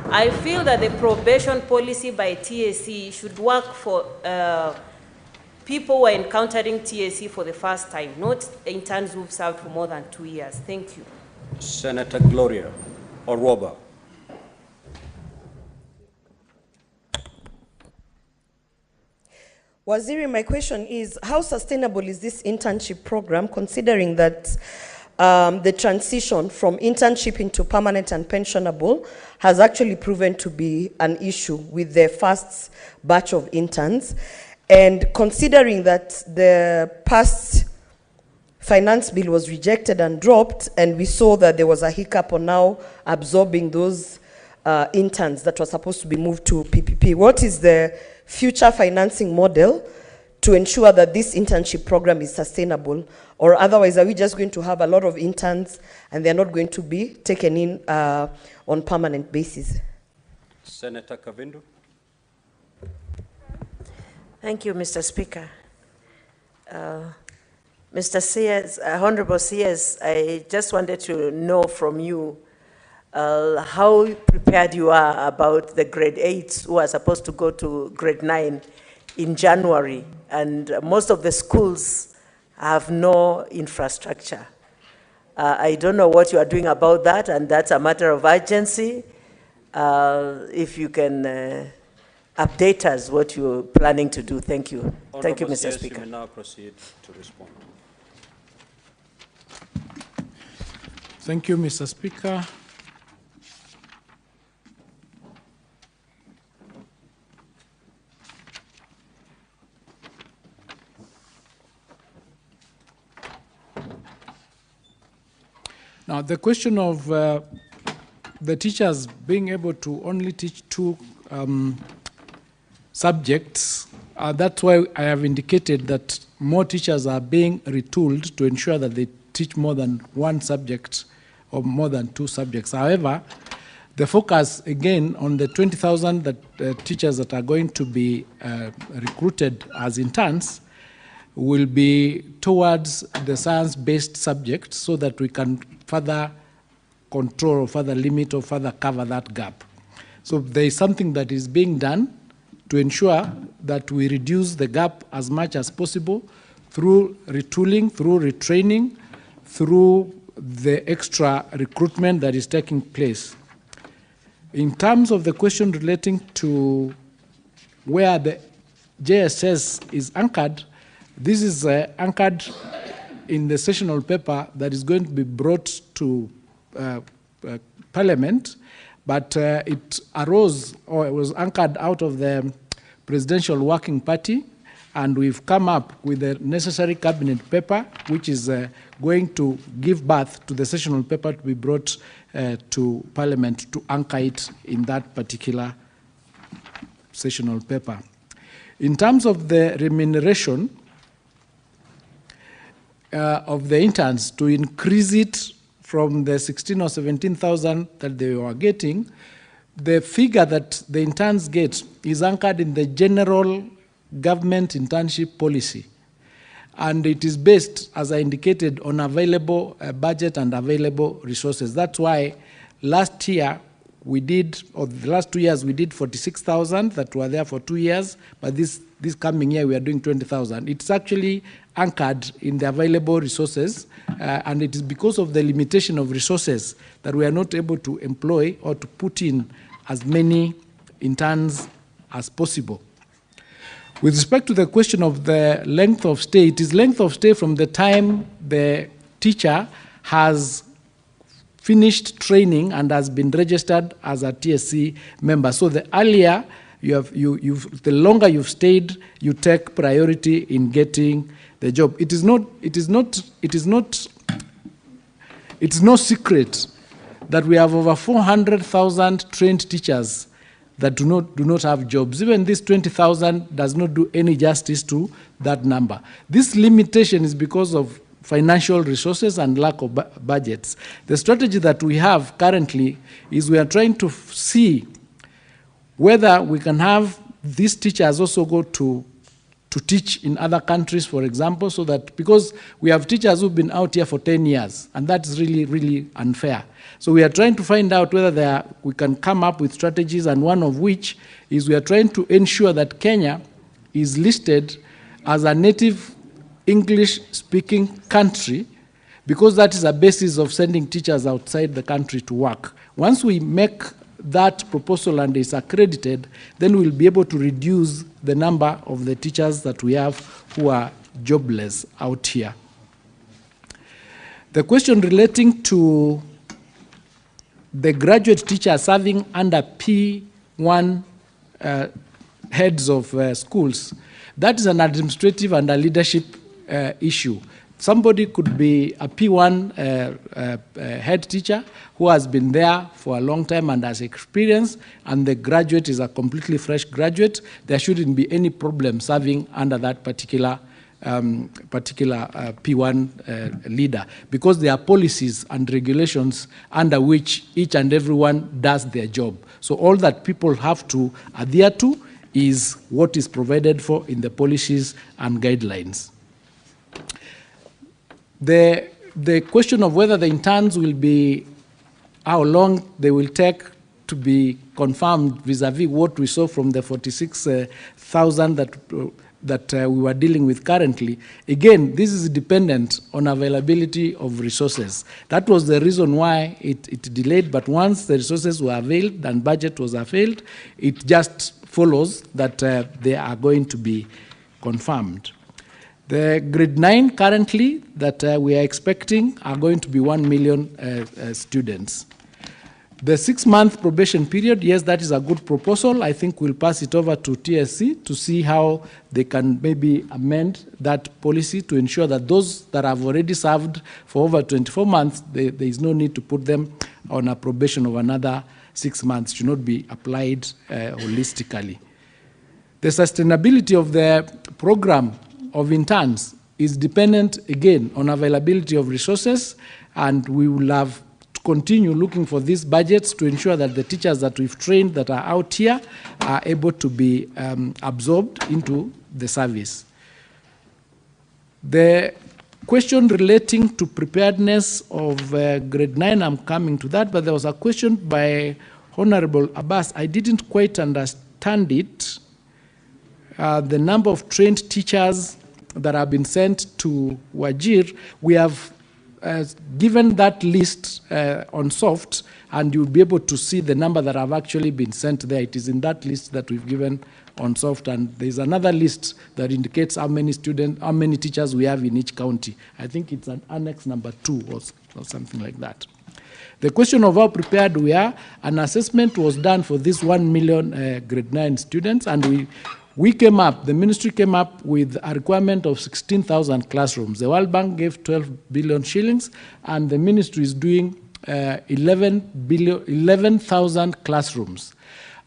I feel that the probation policy by TSC should work for people who are encountering TSC for the first time, not interns who've served for more than 2 years. Thank you. Senator Gloria Oroba. Waziri, my question is, how sustainable is this internship program, considering that the transition from internship into permanent and pensionable has actually proven to be an issue with the first batch of interns? And considering that the past finance bill was rejected and dropped, and we saw that there was a hiccup on now absorbing those interns that were supposed to be moved to PPP, what is the future financing model to ensure that this internship program is sustainable? Or otherwise, are we just going to have a lot of interns and they're not going to be taken in on permanent basis? Senator Kavindu. Thank you, Mr. Speaker. Mr. CS, Honorable CS, I just wanted to know from you how prepared you are about the grade 8s who are supposed to go to grade 9 in January, and most of the schools have no infrastructure. I don't know what you are doing about that, and that's a matter of urgency. If you can update us what you're planning to do. Thank you. Thank you, Mr. Speaker. You may now proceed to respond. Thank you, Mr. Speaker. Now, the question of the teachers being able to only teach 2 subjects, that's why I have indicated that more teachers are being retooled to ensure that they teach more than 1 subject or more than 2 subjects. However, the focus, again, on the 20,000 teachers that are going to be recruited as interns will be towards the science-based subjects so that we can further control or further limit or further cover that gap. So there is something that is being done to ensure that we reduce the gap as much as possible through retooling, through retraining, through the extra recruitment that is taking place. In terms of the question relating to where the JSS is anchored, this is anchored in the sessional paper that is going to be brought to Parliament, but it arose, or it was anchored out of the Presidential Working Party, and we've come up with the necessary cabinet paper, which is going to give birth to the sessional paper to be brought to Parliament to anchor it in that particular sessional paper. In terms of the remuneration of the interns, to increase it from the 16 or 17,000 that they were getting, the figure that the interns get is anchored in the general government internship policy. And it is based, as I indicated, on available budget and available resources. That's why last year we did, or the last 2 years, we did 46,000 that were there for 2 years, but this coming year we are doing 20,000. It's actually anchored in the available resources, and it is because of the limitation of resources that we are not able to employ or to put in as many interns as possible. With respect to the question of the length of stay, it is length of stay from the time the teacher has finished training and has been registered as a TSC member. So the earlier the longer you've stayed, you take priority in getting the job. It is no secret that we have over 400,000 trained teachers that do not have jobs. Even this 20,000 does not do any justice to that number. This limitation is because of financial resources and lack of budgets. The strategy that we have currently is we are trying to see whether we can have these teachers also go to teach in other countries, for example, so that, because we have teachers who've been out here for 10 years, and that's really, really unfair. So we are trying to find out whether we can come up with strategies, and one of which is we are trying to ensure that Kenya is listed as a native English-speaking country, because that is a basis of sending teachers outside the country to work. Once we make that proposal and is accredited, then we'll be able to reduce the number of the teachers that we have who are jobless out here. The question relating to the graduate teacher serving under P1 heads of schools, that is an administrative and a leadership issue. Somebody could be a P1 head teacher who has been there for a long time and has experience, and the graduate is a completely fresh graduate. There shouldn't be any problem serving under that particular P1 leader, because there are policies and regulations under which each and everyone does their job. So all that people have to adhere to is what is provided for in the policies and guidelines. The question of whether the interns will be, how long they will take to be confirmed vis-a-vis what we saw from the 46,000 that we were dealing with currently. Again, this is dependent on availability of resources. That was the reason why it delayed, but once the resources were availed and budget was availed, it just follows that they are going to be confirmed. The grade 9 currently that we are expecting are going to be 1 million students. The 6-month probation period, yes, that is a good proposal. I think we'll pass it over to TSC to see how they can maybe amend that policy to ensure that those that have already served for over 24 months, there is no need to put them on a probation of another 6 months. It should not be applied holistically. The sustainability of the program of interns is dependent, again, on availability of resources, and we will have continue looking for these budgets to ensure that the teachers that we've trained that are out here are able to be absorbed into the service. The question relating to preparedness of grade 9, I'm coming to that, but there was a question by Honorable Abbas. I didn't quite understand it. The number of trained teachers that have been sent to Wajir, we have given that list on soft, and you'll be able to see the number that have actually been sent there. It is in that list that we've given on soft, and there's another list that indicates how many students, how many teachers we have in each county. I think it's an annex number 2 or something like that. The question of how prepared we are, an assessment was done for this 1 million grade 9 students, and we came up, the ministry came up with a requirement of 16,000 classrooms. The World Bank gave 12 billion shillings, and the ministry is doing 11,000 classrooms.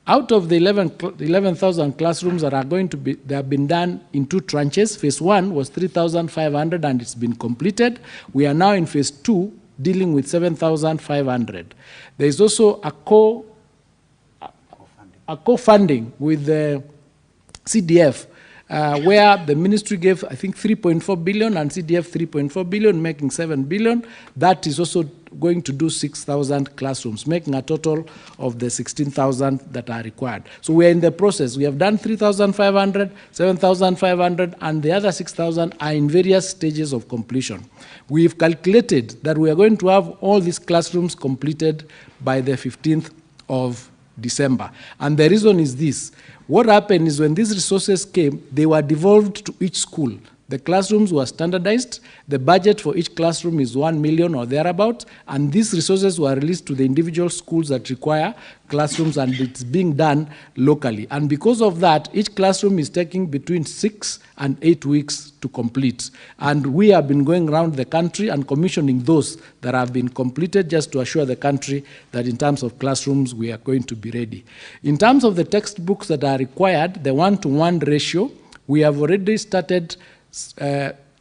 Out of the 11,000 classrooms that are going to be, they have been done in 2 tranches. Phase 1 was 3,500 and it's been completed. We are now in phase 2 dealing with 7,500. There is also a co-funding with the CDF, where the ministry gave, I think, 3.4 billion and CDF 3.4 billion, making 7 billion. That is also going to do 6,000 classrooms, making a total of the 16,000 that are required. So we are in the process. We have done 3,500, 7,500, and the other 6,000 are in various stages of completion. We've calculated that we are going to have all these classrooms completed by the 15th of December. And the reason is this. What happened is when these resources came, they were devolved to each school. The classrooms were standardized. The budget for each classroom is 1 million or thereabout, and these resources were released to the individual schools that require classrooms, and it's being done locally. And because of that, each classroom is taking between 6 and 8 weeks to complete. And we have been going around the country and commissioning those that have been completed just to assure the country that in terms of classrooms, we are going to be ready. In terms of the textbooks that are required, the 1-to-1 ratio, we have already started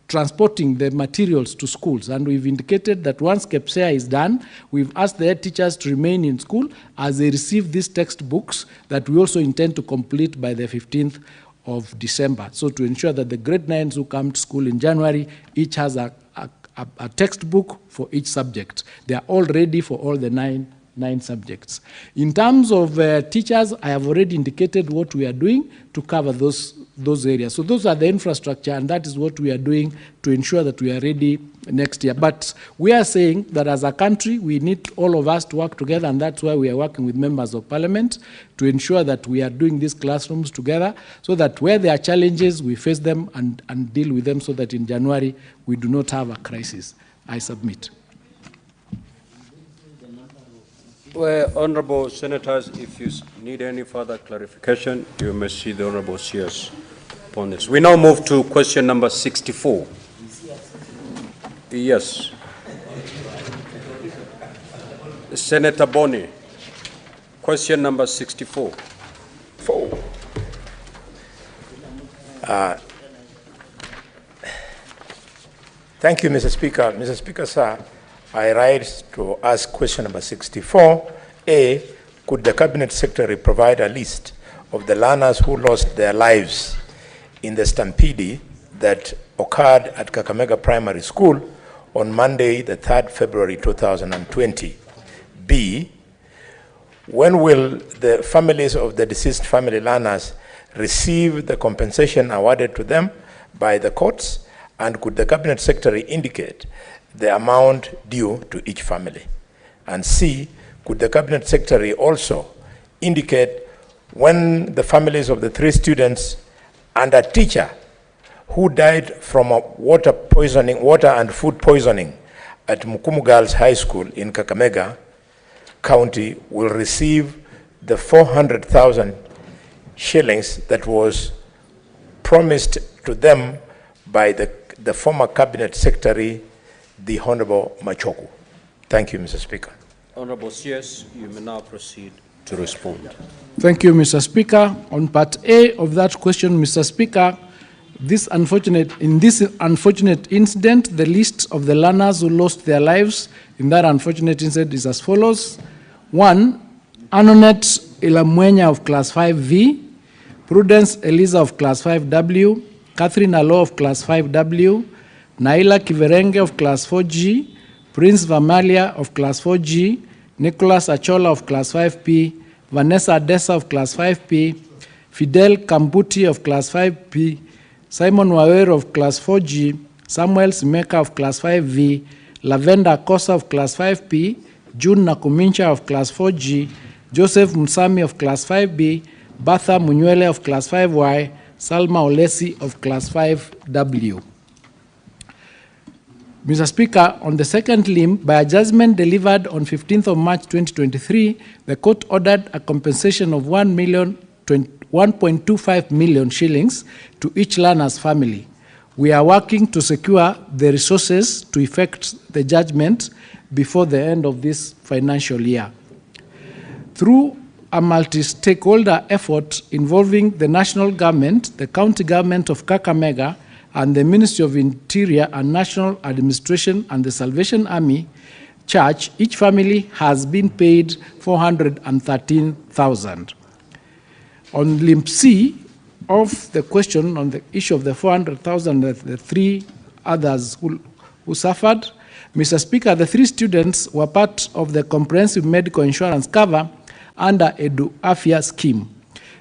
transporting the materials to schools, and we've indicated that once KEPSEA is done, we've asked the head teachers to remain in school as they receive these textbooks that we also intend to complete by the 15th of December. So to ensure that the grade 9s who come to school in January, each has a textbook for each subject. They are all ready for all the nine subjects. In terms of teachers, I have already indicated what we are doing to cover those areas. So those are the infrastructure, and that is what we are doing to ensure that we are ready next year. But we are saying that as a country, we need all of us to work together, and that's why we are working with members of parliament to ensure that we are doing these classrooms together, so that where there are challenges, we face them and deal with them, so that in January, we do not have a crisis. I submit. Well, Honorable Senators, if you need any further clarification, you may see the Honorable CS upon this. We now move to question number 64. Yes. Senator Boni, question number 64. Thank you, Mr. Speaker. Mr. Speaker, sir, I rise to ask question number 64. A, could the Cabinet Secretary provide a list of the learners who lost their lives in the stampede that occurred at Kakamega Primary School on Monday, the 3rd February 2020? B, when will the families of the deceased family learners receive the compensation awarded to them by the courts? And could the Cabinet Secretary indicate the amount due to each family? And C, could the Cabinet Secretary also indicate when the families of the 3 students and a teacher who died from a water and food poisoning at Mukumu Girls High School in Kakamega County will receive the 400,000 shillings that was promised to them by the former Cabinet Secretary, the Honorable Machogu. Thank you, Mr. Speaker. Honorable CS, you may now proceed to respond. Thank you, Mr. Speaker. On part A of that question, Mr. Speaker, in this unfortunate incident, the list of the learners who lost their lives in that unfortunate incident is as follows. 1, Anonet Ilamwenya of Class 5V, Prudence Eliza of Class 5W, Catherine Alo of Class 5W, Naila Kiverenge of Class 4G, Prince Vamalia of Class 4G, Nicholas Achola of Class 5P, Vanessa Adesa of Class 5P, Fidel Kambuti of Class 5P, Simon Waweru of Class 4G, Samuel Simeka of Class 5V, Lavenda Kosa of Class 5P, June Nakumincha of Class 4G, Joseph Musami of Class 5B, Batha Munywele of Class 5Y, Salma Olesi of Class 5W. Mr. Speaker, on the second limb, by a judgment delivered on 15th of March 2023, the court ordered a compensation of 1.25 million shillings to each learner's family. We are working to secure the resources to effect the judgment before the end of this financial year. Through a multi-stakeholder effort involving the national government, the county government of Kakamega, and the Ministry of Interior and National Administration and the Salvation Army Church, each family has been paid 413,000. On limb C of the question on the issue of the 400,000, the 3 others who suffered, Mr. Speaker, the 3 students were part of the comprehensive medical insurance cover under Edu Afya scheme.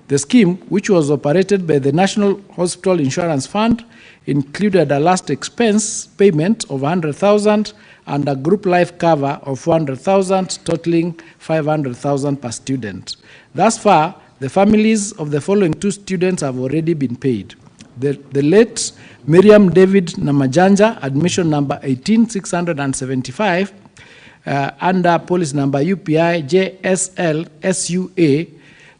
The scheme, which was operated by the National Hospital Insurance Fund, included a last expense payment of 100,000 and a group life cover of 400,000, totaling 500,000 per student. Thus far, the families of the following 2 students have already been paid. The late Miriam David Namajanja, admission number 18675, under policy number UPI JSL SUA,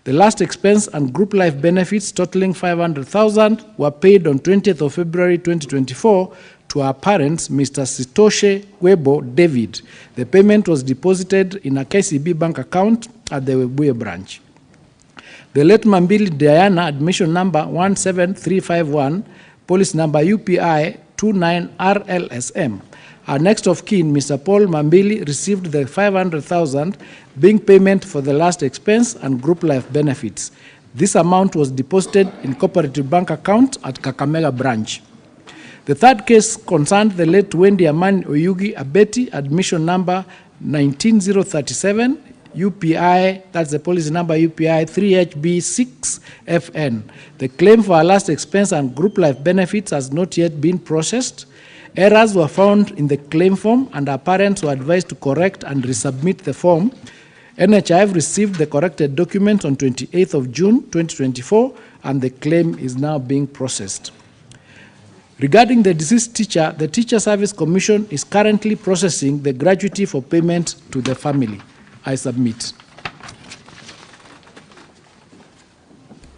the last expense and group life benefits totaling 500,000 were paid on 20th of February 2024 to our parents, Mr. Sitoshe Webo David. The payment was deposited in a KCB bank account at the Webuye branch. The late Mambili Diana, admission number 17351, policy number UPI 29RLSM. Our next of kin, Mr. Paul Mambili, received the 500,000 being payment for the last expense and group life benefits. This amount was deposited in cooperative bank account at Kakamega branch. The third case concerned the late Wendy Amani Oyugi Abeti, admission number 19037, UPI, that's the policy number UPI 3HB6FN. The claim for our last expense and group life benefits has not yet been processed. Errors were found in the claim form and our parents were advised to correct and resubmit the form. NHIF received the corrected document on 28th of June 2024 and the claim is now being processed. Regarding the deceased teacher, the Teacher Service Commission is currently processing the gratuity for payment to the family. I submit.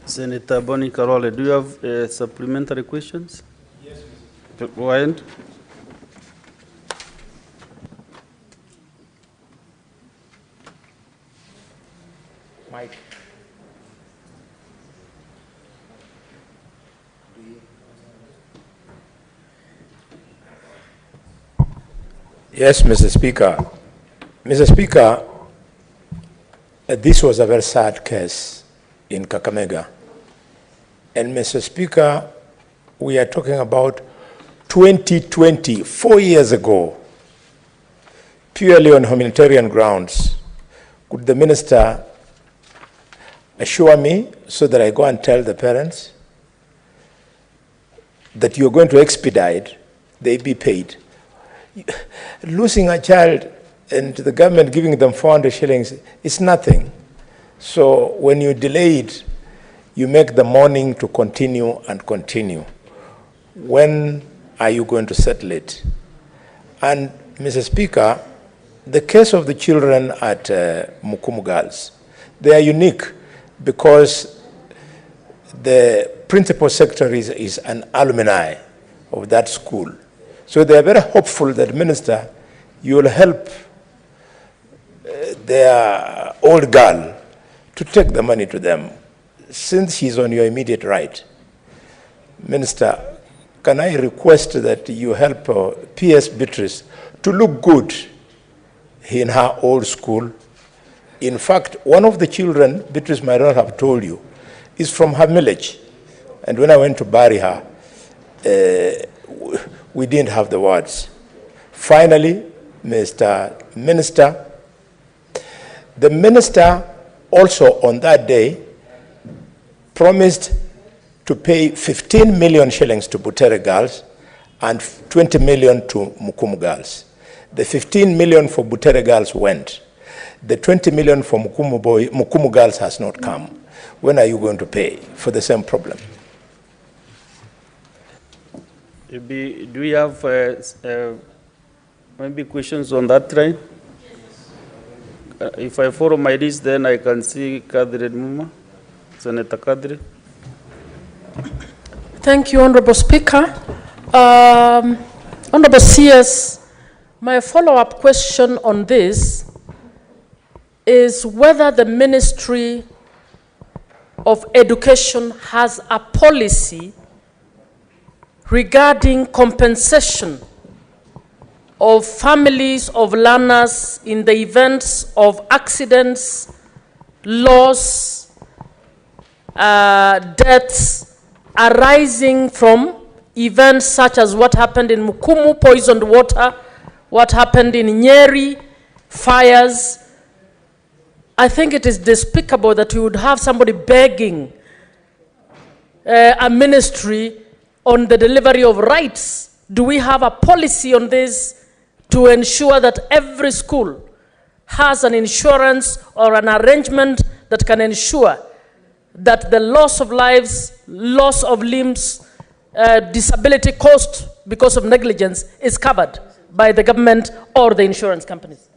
Senator Boni Karole, do you have supplementary questions? Yes, Mr. Go ahead. Mike. Yes, Mr. Speaker. Mr. Speaker, this was a very sad case in Kakamega. And Mr. Speaker, we are talking about 2020, 4 years ago, purely on humanitarian grounds, could the minister assure me so that I go and tell the parents that you're going to expedite, they be paid? Losing a child and the government giving them 400 shillings is nothing. So when you delay it, you make the mourning to continue and continue. When are you going to settle it? And Mr. Speaker, the case of the children at Mukumu Girls, they are unique because the principal secretary is an alumni of that school. So they are very hopeful that, Minister, you will help their old girl to take the money to them, since she's on your immediate right. Minister, can I request that you help P.S. Beatrice to look good in her old school? In fact, one of the children, Beatrice might not have told you, is from her village. And when I went to bury her, we didn't have the words. Finally, Mr. Minister, the minister also on that day promised to pay 15 million shillings to Butere girls and 20 million to Mukumu girls. The 15 million for Butere girls went. The 20 million for Mukumu girls has not come. When are you going to pay for the same problem? Maybe, do we have maybe questions on that line? If I follow my list, then I can see Kadri Muma, Senator Kadri. Thank you, Honorable Speaker. Honorable CS, my follow-up question on this is whether the Ministry of Education has a policy regarding compensation of families of learners in the events of accidents, loss, deaths arising from events such as what happened in Mukumu, poisoned water, what happened in Nyeri, fires. I think it is despicable that you would have somebody begging a ministry on the delivery of rights. Do we have a policy on this to ensure that every school has an insurance or an arrangement that can ensure that the loss of lives, loss of limbs, disability caused because of negligence is covered by the government or the insurance companies?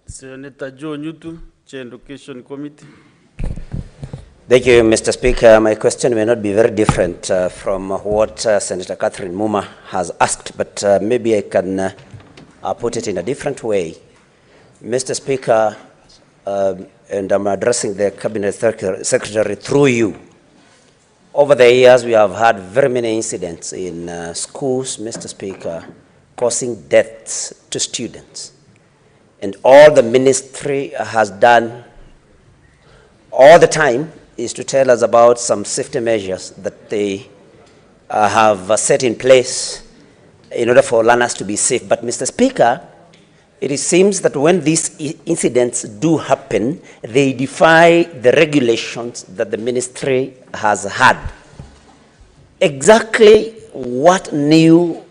Senator Joe Nyutu, Chair Education Committee. Thank you, Mr. Speaker. My question may not be very different from what Senator Catherine Muma has asked, but maybe I can put it in a different way. Mr. Speaker, and I'm addressing the Cabinet Secretary through you. Over the years, we have had very many incidents in schools, Mr. Speaker, causing deaths to students. And all the ministry has done all the time is to tell us about some safety measures that they have set in place in order for learners to be safe. But, Mr. Speaker, it seems that when these incidents do happen, they defy the regulations that the ministry has had. Exactly what new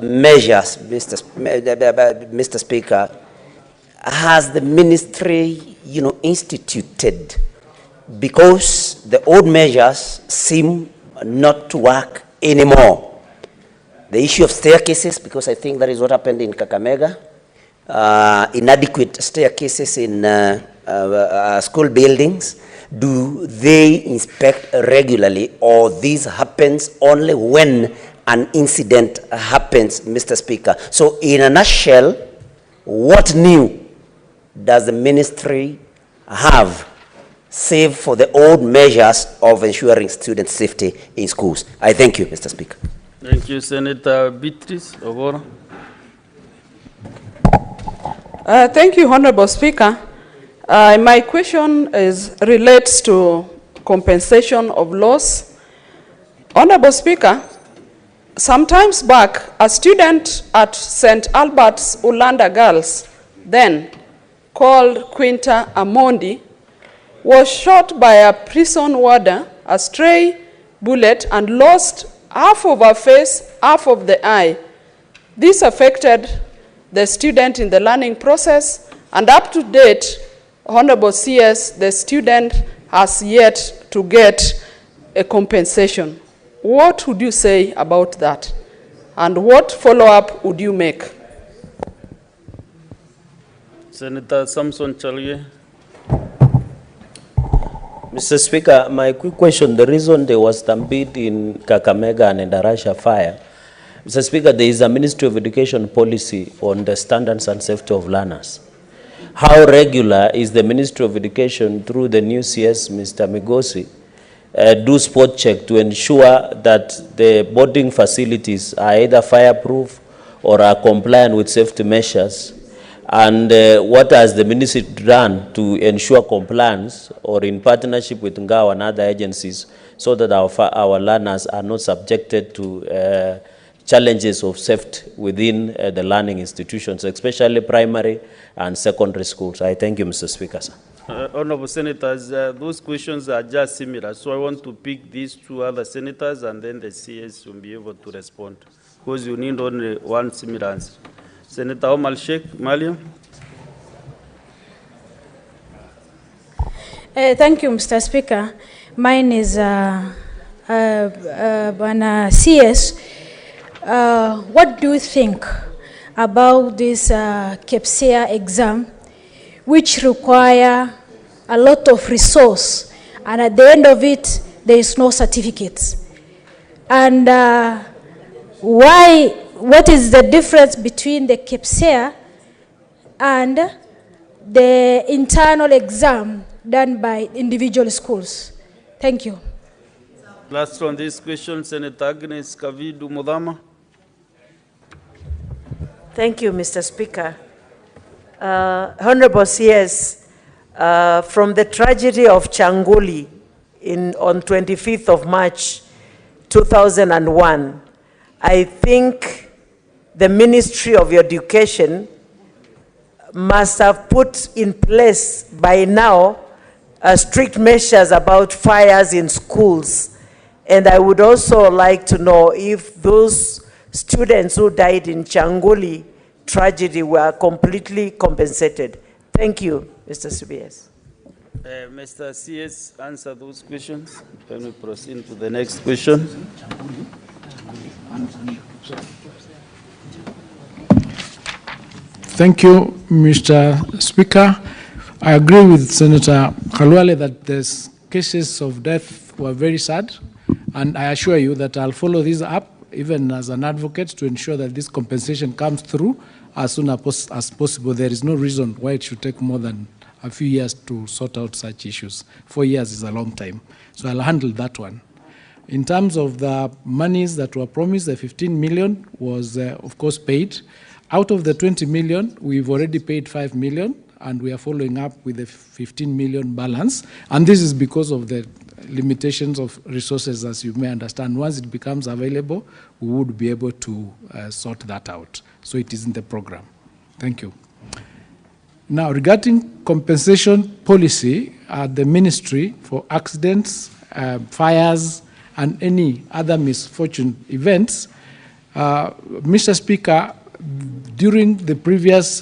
measures, Mr. Speaker, has the ministry, instituted? Because the old measures seem not to work anymore. The issue of staircases, because I think that is what happened in Kakamega, inadequate staircases in school buildings. Do they inspect regularly, or this happens only when an incident happens, Mr. Speaker? So in a nutshell, what new does the ministry have, save for the old measures of ensuring student safety in schools? I thank you, Mr. Speaker. Thank you, Senator Beatrice Ogoro. Thank you, Honorable Speaker. My question relates to compensation of loss. Honorable Speaker, Sometimes back, a student at St. Albert's Ulanda Girls, then called Quinta Amondi, was shot by a prison warder, a stray bullet, and lost half of her face, half of the eye. This affected the student in the learning process, and up to date, Honorable CS, the student has yet to get a compensation. What would you say about that? And what follow-up would you make? Senator Samson Chalye. Mr. Speaker, my quick question, the reason there was stampede in Kakamega and Endarasha fire, Mr. Speaker, there is a Ministry of Education policy on the standards and safety of learners. How regular is the Ministry of Education through the new CS, Mr. Migosi, do spot check to ensure that the boarding facilities are either fireproof or are compliant with safety measures? And what has the ministry done to ensure compliance, or in partnership with Ngao and other agencies, so that our learners are not subjected to challenges of safety within the learning institutions, especially primary and secondary schools? I thank you, Mr. Speaker. Sir. Honorable Senators, those questions are just similar, so I want to pick these two other senators and then the CS will be able to respond, because you need only one similar answer. Senator Omar Sheikh Maliam. Thank you, Mr. Speaker. Mine is Bana CS. What do you think about this KPSEA exam, which require a lot of resource, and at the end of it, there is no certificates? And what is the difference between the KPSEA and the internal exam done by individual schools? Thank you. Last on this question, Senator Agnes Kavidu Mudhama. Thank you, Mr. Speaker. Honorable CS, from the tragedy of Changuli on 25th of March 2001, I think the Ministry of Education must have put in place by now strict measures about fires in schools. And I would also like to know if those students who died in Changuli tragedy were completely compensated. Thank you, Mr. CBS. Mr. CS, answer those questions. Can we proceed to the next question? Thank you, Mr. Speaker. I agree with Senator Khalwale that the cases of death were very sad, and I assure you that I'll follow this up, even as an advocate, to ensure that this compensation comes through as soon as possible. There is no reason why it should take more than a few years to sort out such issues. 4 years is a long time. So I'll handle that one. In terms of the monies that were promised, the 15 million was, of course, paid. Out of the 20 million, we've already paid 5 million, and we are following up with the 15 million balance. And this is because of the limitations of resources, as you may understand. Once it becomes available, we would be able to sort that out. So it is in the program. Thank you. Now, regarding compensation policy at the ministry for accidents, fires, and any other misfortune events, Mr. Speaker, during the previous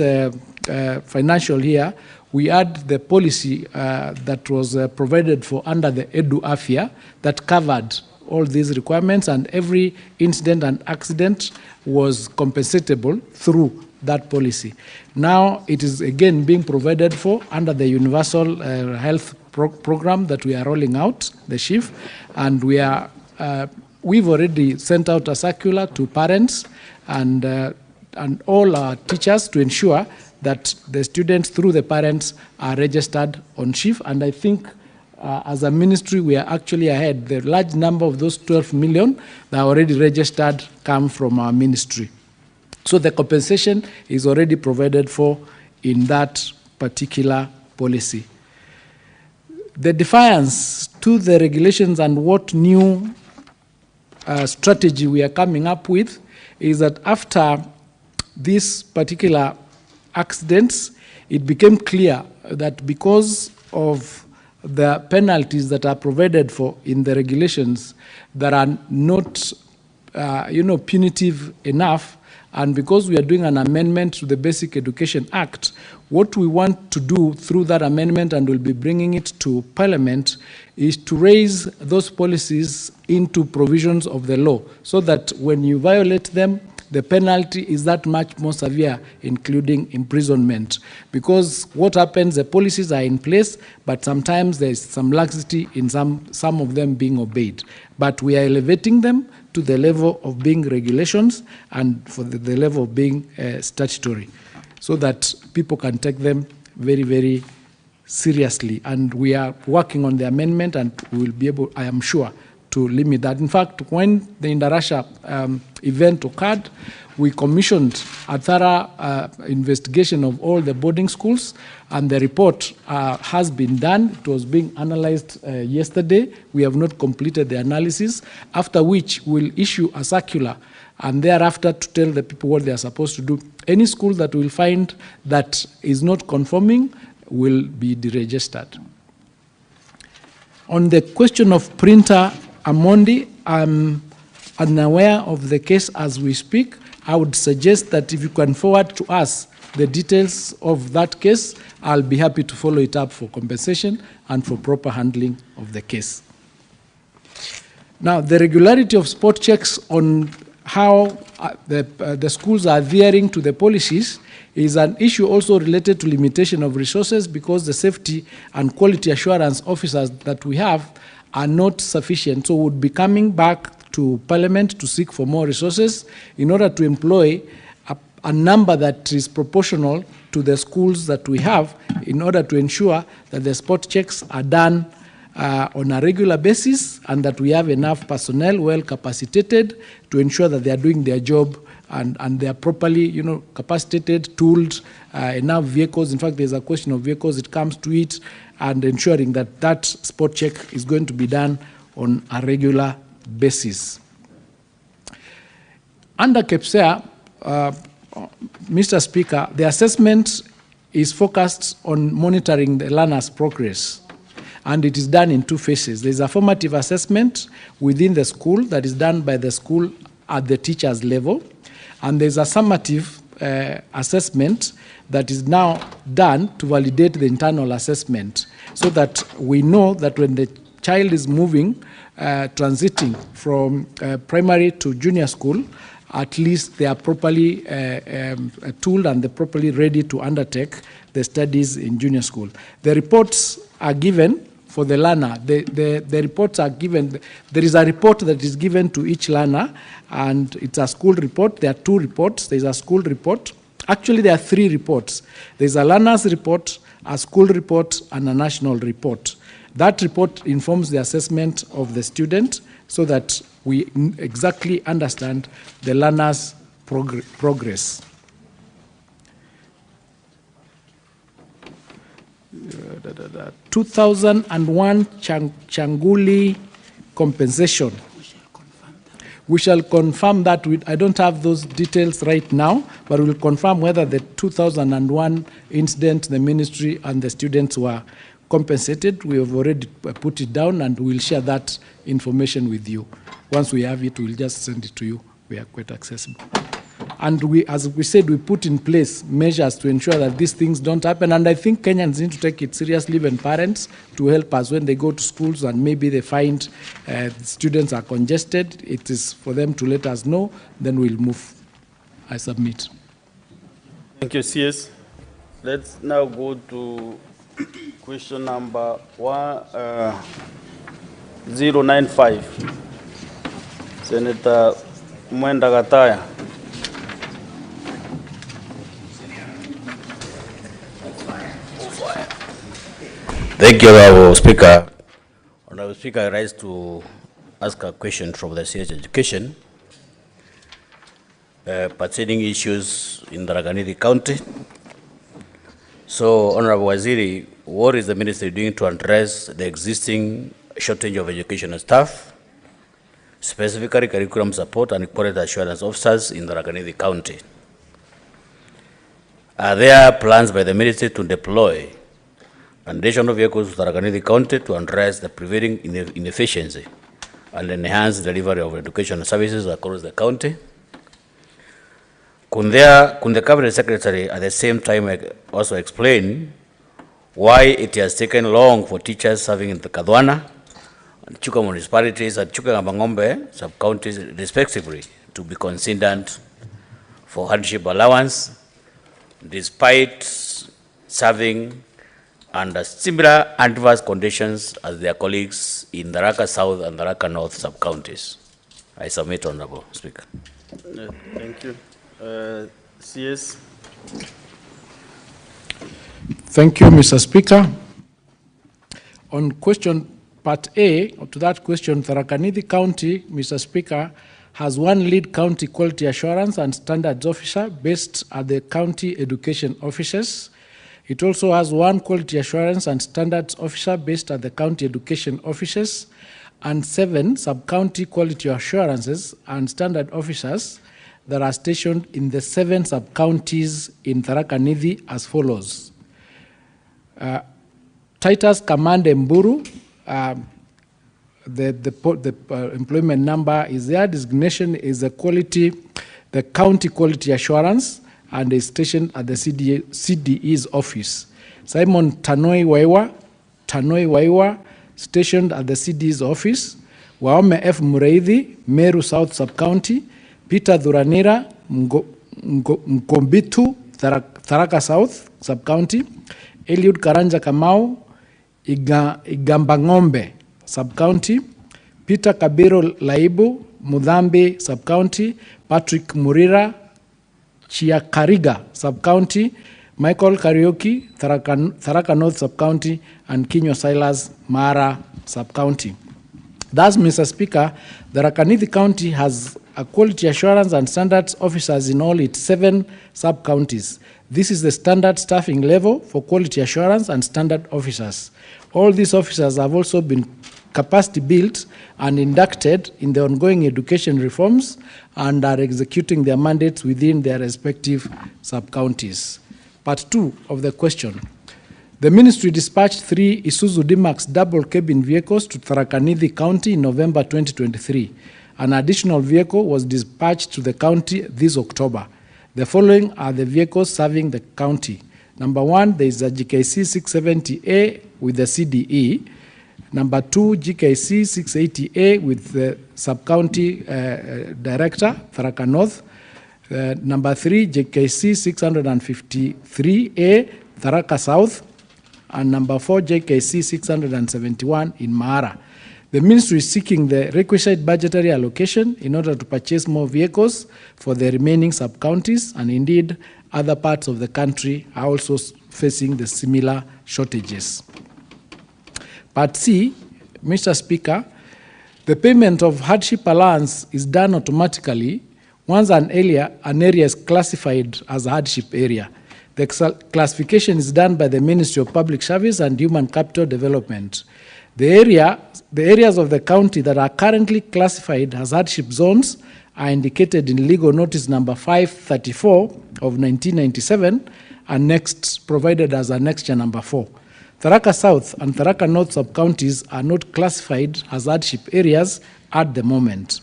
financial year, we had the policy that was provided for under the Edu Afia that covered all these requirements, and every incident and accident was compensatable through that policy. Now it is again being provided for under the Universal Health Program that we are rolling out, the SHIF, and we've already sent out a circular to parents and all our teachers to ensure that the students through the parents are registered on SHIF, and I think as a ministry we are actually ahead. The large number of those 12 million that are already registered come from our ministry. So the compensation is already provided for in that particular policy. The defiance to the regulations and what new strategy we are coming up with is that after these particular accidents, it became clear that because of the penalties that are provided for in the regulations that are not, punitive enough, and because we are doing an amendment to the Basic Education Act, what we want to do through that amendment, and we'll be bringing it to Parliament, is to raise those policies into provisions of the law so that when you violate them, the penalty is that much more severe, including imprisonment. Because what happens, the policies are in place, but sometimes there's some laxity in some of them being obeyed. But we are elevating them to the level of being regulations and for the level of being statutory, so that people can take them very, very seriously. And we are working on the amendment, and we will be able, I am sure, to limit that. In fact, when the Indarasha event occurred, we commissioned a thorough investigation of all the boarding schools, and the report has been done. It was being analyzed yesterday. We have not completed the analysis, after which we'll issue a circular and thereafter to tell the people what they are supposed to do. Any school that will find that is not conforming will be deregistered. On the question of Printer Amondi, I'm unaware of the case as we speak. I would suggest that if you can forward to us the details of that case, I'll be happy to follow it up for compensation and for proper handling of the case. Now, the regularity of spot checks on how the schools are adhering to the policies is an issue also related to limitation of resources, because the safety and quality assurance officers that we have are not sufficient. So we'll be coming back to Parliament to seek for more resources in order to employ a number that is proportional to the schools that we have, in order to ensure that the spot checks are done on a regular basis, and that we have enough personnel well capacitated to ensure that they are doing their job and they are properly, capacitated, tooled, enough vehicles. In fact, there's a question of vehicles, it comes to it, and ensuring that that spot check is going to be done on a regular basis. Under KEPSEA, Mr. Speaker, the assessment is focused on monitoring the learner's progress, and it is done in two phases. There's a formative assessment within the school that is done by the school at the teacher's level, and there's a summative assessment that is now done to validate the internal assessment, so that we know that when the child is moving, transiting from primary to junior school, at least they are properly tooled and they're properly ready to undertake the studies in junior school. The reports are given for the learner. The reports are given. There is a report that is given to each learner, and it's a school report. There are two reports. There's a school report. Actually, there are three reports. There's a learner's report, a school report, and a national report. That report informs the assessment of the student so that we exactly understand the learner's progress. 2001 Changuli compensation. We shall confirm that. I don't have those details right now, but we will confirm whether the 2001 incident, the ministry and the students were compensated. We have already put it down, and we'll share that information with you. Once we have it, we'll just send it to you. We are quite accessible. And we, as we said, we put in place measures to ensure that these things don't happen. And I think Kenyans need to take it seriously, even parents, to help us when they go to schools and maybe they find students are congested. It is for them to let us know, then we'll move. I submit. Thank you, CS. Let's now go to question number 095. Senator Mwenda Gataya. Thank you, Honorable Speaker. Honorable Speaker, I rise to ask a question from the CS Education pertaining issues in Tharaka Nithi County. So, Honorable Waziri, what is the ministry doing to address the existing shortage of educational staff? specifically curriculum support and quality assurance officers in Tharaka Nithi County. Are there plans by the ministry to deploy additional vehicles to Tharaka Nithi County to address the prevailing inefficiency and enhance delivery of education services across the county? Could the Cabinet Secretary at the same time also explain why it has taken long for teachers serving in the Kadwana, Chuka municipalities and Chuka and Bangombe sub-counties respectively to be considered for hardship allowance despite serving under similar adverse conditions as their colleagues in Tharaka South and Tharaka North sub-counties? I submit, Honorable Speaker. Thank you. CS. Thank you, Mr. Speaker. On question part A, to that question, Tharaka Nithi County, Mr. Speaker, has one lead county quality assurance and standards officer based at the county education offices. It also has one quality assurance and standards officer based at the county education offices and 7 sub-county quality assurances and standard officers that are stationed in the 7 sub-counties in Tharaka Nithi as follows. Titus Command Mburu, the employment number is there. Designation is the county quality assurance and is stationed at the CDE's office. Simon Tanoi Waiwa, stationed at the CDE's office. Waome F. Mureithi, Meru South Sub-County. Peter Dhuranira, Mkombitu, Tharaka South Sub-County. Eliud Karanja Kamau, Igambangombe Sub-County. Peter Kabiro Laibu, Mutembei Sub-County. Patrick Murira, Chiakariga Sub-County. Michael Karaoke, Tharaka North Sub-County. And Kinyo Silas, Mara Sub-County. Thus, Mr. Speaker, Tharaka Nithi County has a quality assurance and standards officers in all its 7 sub-counties. This is the standard staffing level for quality assurance and standard officers. All these officers have also been capacity built and inducted in the ongoing education reforms and are executing their mandates within their respective sub-counties. Part 2 of the question. The ministry dispatched 3 Isuzu D-Max double cabin vehicles to Tharaka Nithi County in November 2023. An additional vehicle was dispatched to the county this October. The following are the vehicles serving the county. Number 1, there is a GKC 670A with the CDE. Number 2, GKC 680A with the sub-county director, Tharaka North. Number 3, GKC 653A, Tharaka South. And number 4, JKC 671 in Mara. The ministry is seeking the requisite budgetary allocation in order to purchase more vehicles for the remaining sub-counties, and indeed other parts of the country are also facing the similar shortages. Part C, Mr. Speaker, the payment of hardship allowance is done automatically once an area is classified as a hardship area. The classification is done by the Ministry of Public Service and Human Capital Development. The areas of the county that are currently classified as hardship zones are indicated in legal notice number 534 of 1997 and next provided as annexure number 4. Tharaka South and Tharaka North sub-counties are not classified as hardship areas at the moment.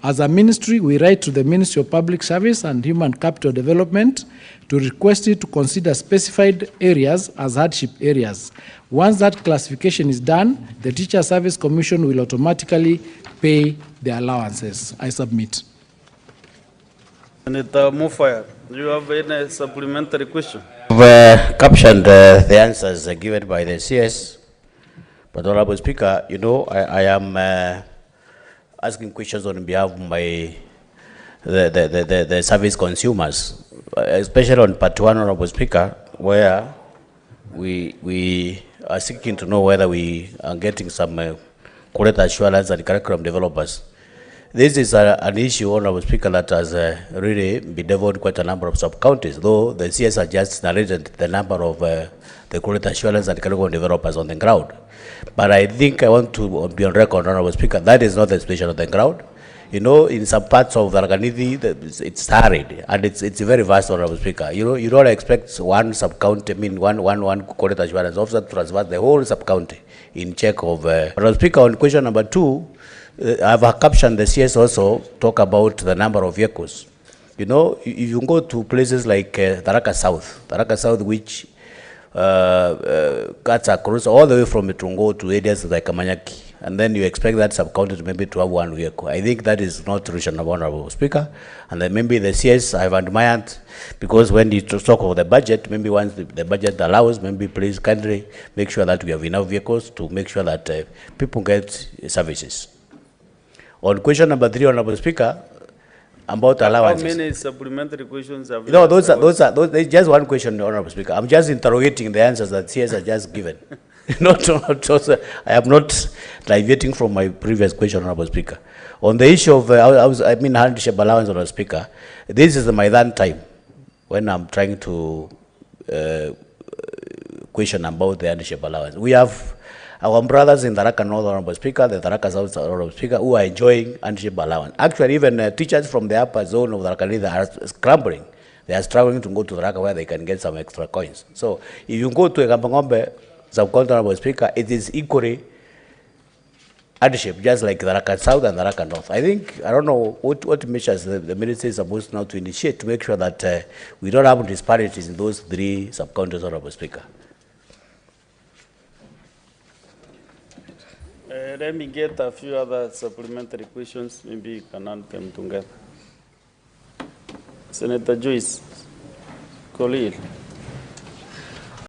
As a ministry, we write to the Ministry of Public Service and Human Capital Development to request it to consider specified areas as hardship areas. Once that classification is done, the Teacher Service Commission will automatically pay the allowances. I submit. Senator Mufaya, do you have any supplementary question? I've captioned the answers given by the CS, but Honorable Speaker, you know, I am asking questions on behalf of the service consumers, especially on part 1, Honorable Speaker, where we are seeking to know whether we are getting some quality assurance and curriculum developers. This is an issue, Honorable Speaker, that has really bedeviled quite a number of sub-counties, though the CS has just narrated the number of the quality assurance and curriculum developers on the ground. But I think I want to be on record, Honorable Speaker, that is not the situation on the ground. You know, in some parts of Tharaka Nithi, it's arid, and it's very vast, Honorable Speaker. You know, you don't expect one sub-county, I mean, one quality assurance officer to transfer the whole sub-county in check of... Honorable Speaker, on question number 2, I have a caption, the CS also talk about the number of vehicles. You know, if you go to places like Tharaka South, which cuts across all the way from Mitungo to areas like Kamanyaki, and then you expect that sub-county maybe to have one vehicle. I think that is not reasonable, Honorable Speaker. And then maybe the CS I have admired, because when you talk of the budget, maybe once the budget allows, maybe please kindly make sure that we have enough vehicles to make sure that people get services. On question number 3, Honorable Speaker, about allowances. How many supplementary questions have you? No, those are just one question, Honorable Speaker. I'm just interrogating the answers that CS has just given. not I am not diverting from my previous question, Honorable Speaker. On the issue of, handship allowance, Honorable Speaker, this is my third time when I'm trying to question about the handship allowance. We have our brothers in Tharaka North, Honorable Speaker, the Tharaka South, Honorable Speaker, who are enjoying handship allowance. Actually, even teachers from the upper zone of Tharaka Nithi are scrambling. They are struggling to go to Tharaka where they can get some extra coins. So, if you go to Ekambangombe, sub-county, Honorable Speaker, it is equally hardship, just like Tharaka South and Tharaka North. I think, I don't know what measures the ministry is supposed now to initiate to make sure that we don't have disparities in those 3 sub-counties, Honorable Speaker. Let me get a few other supplementary questions. Maybe you can answer them together. Senator Joyce Colil.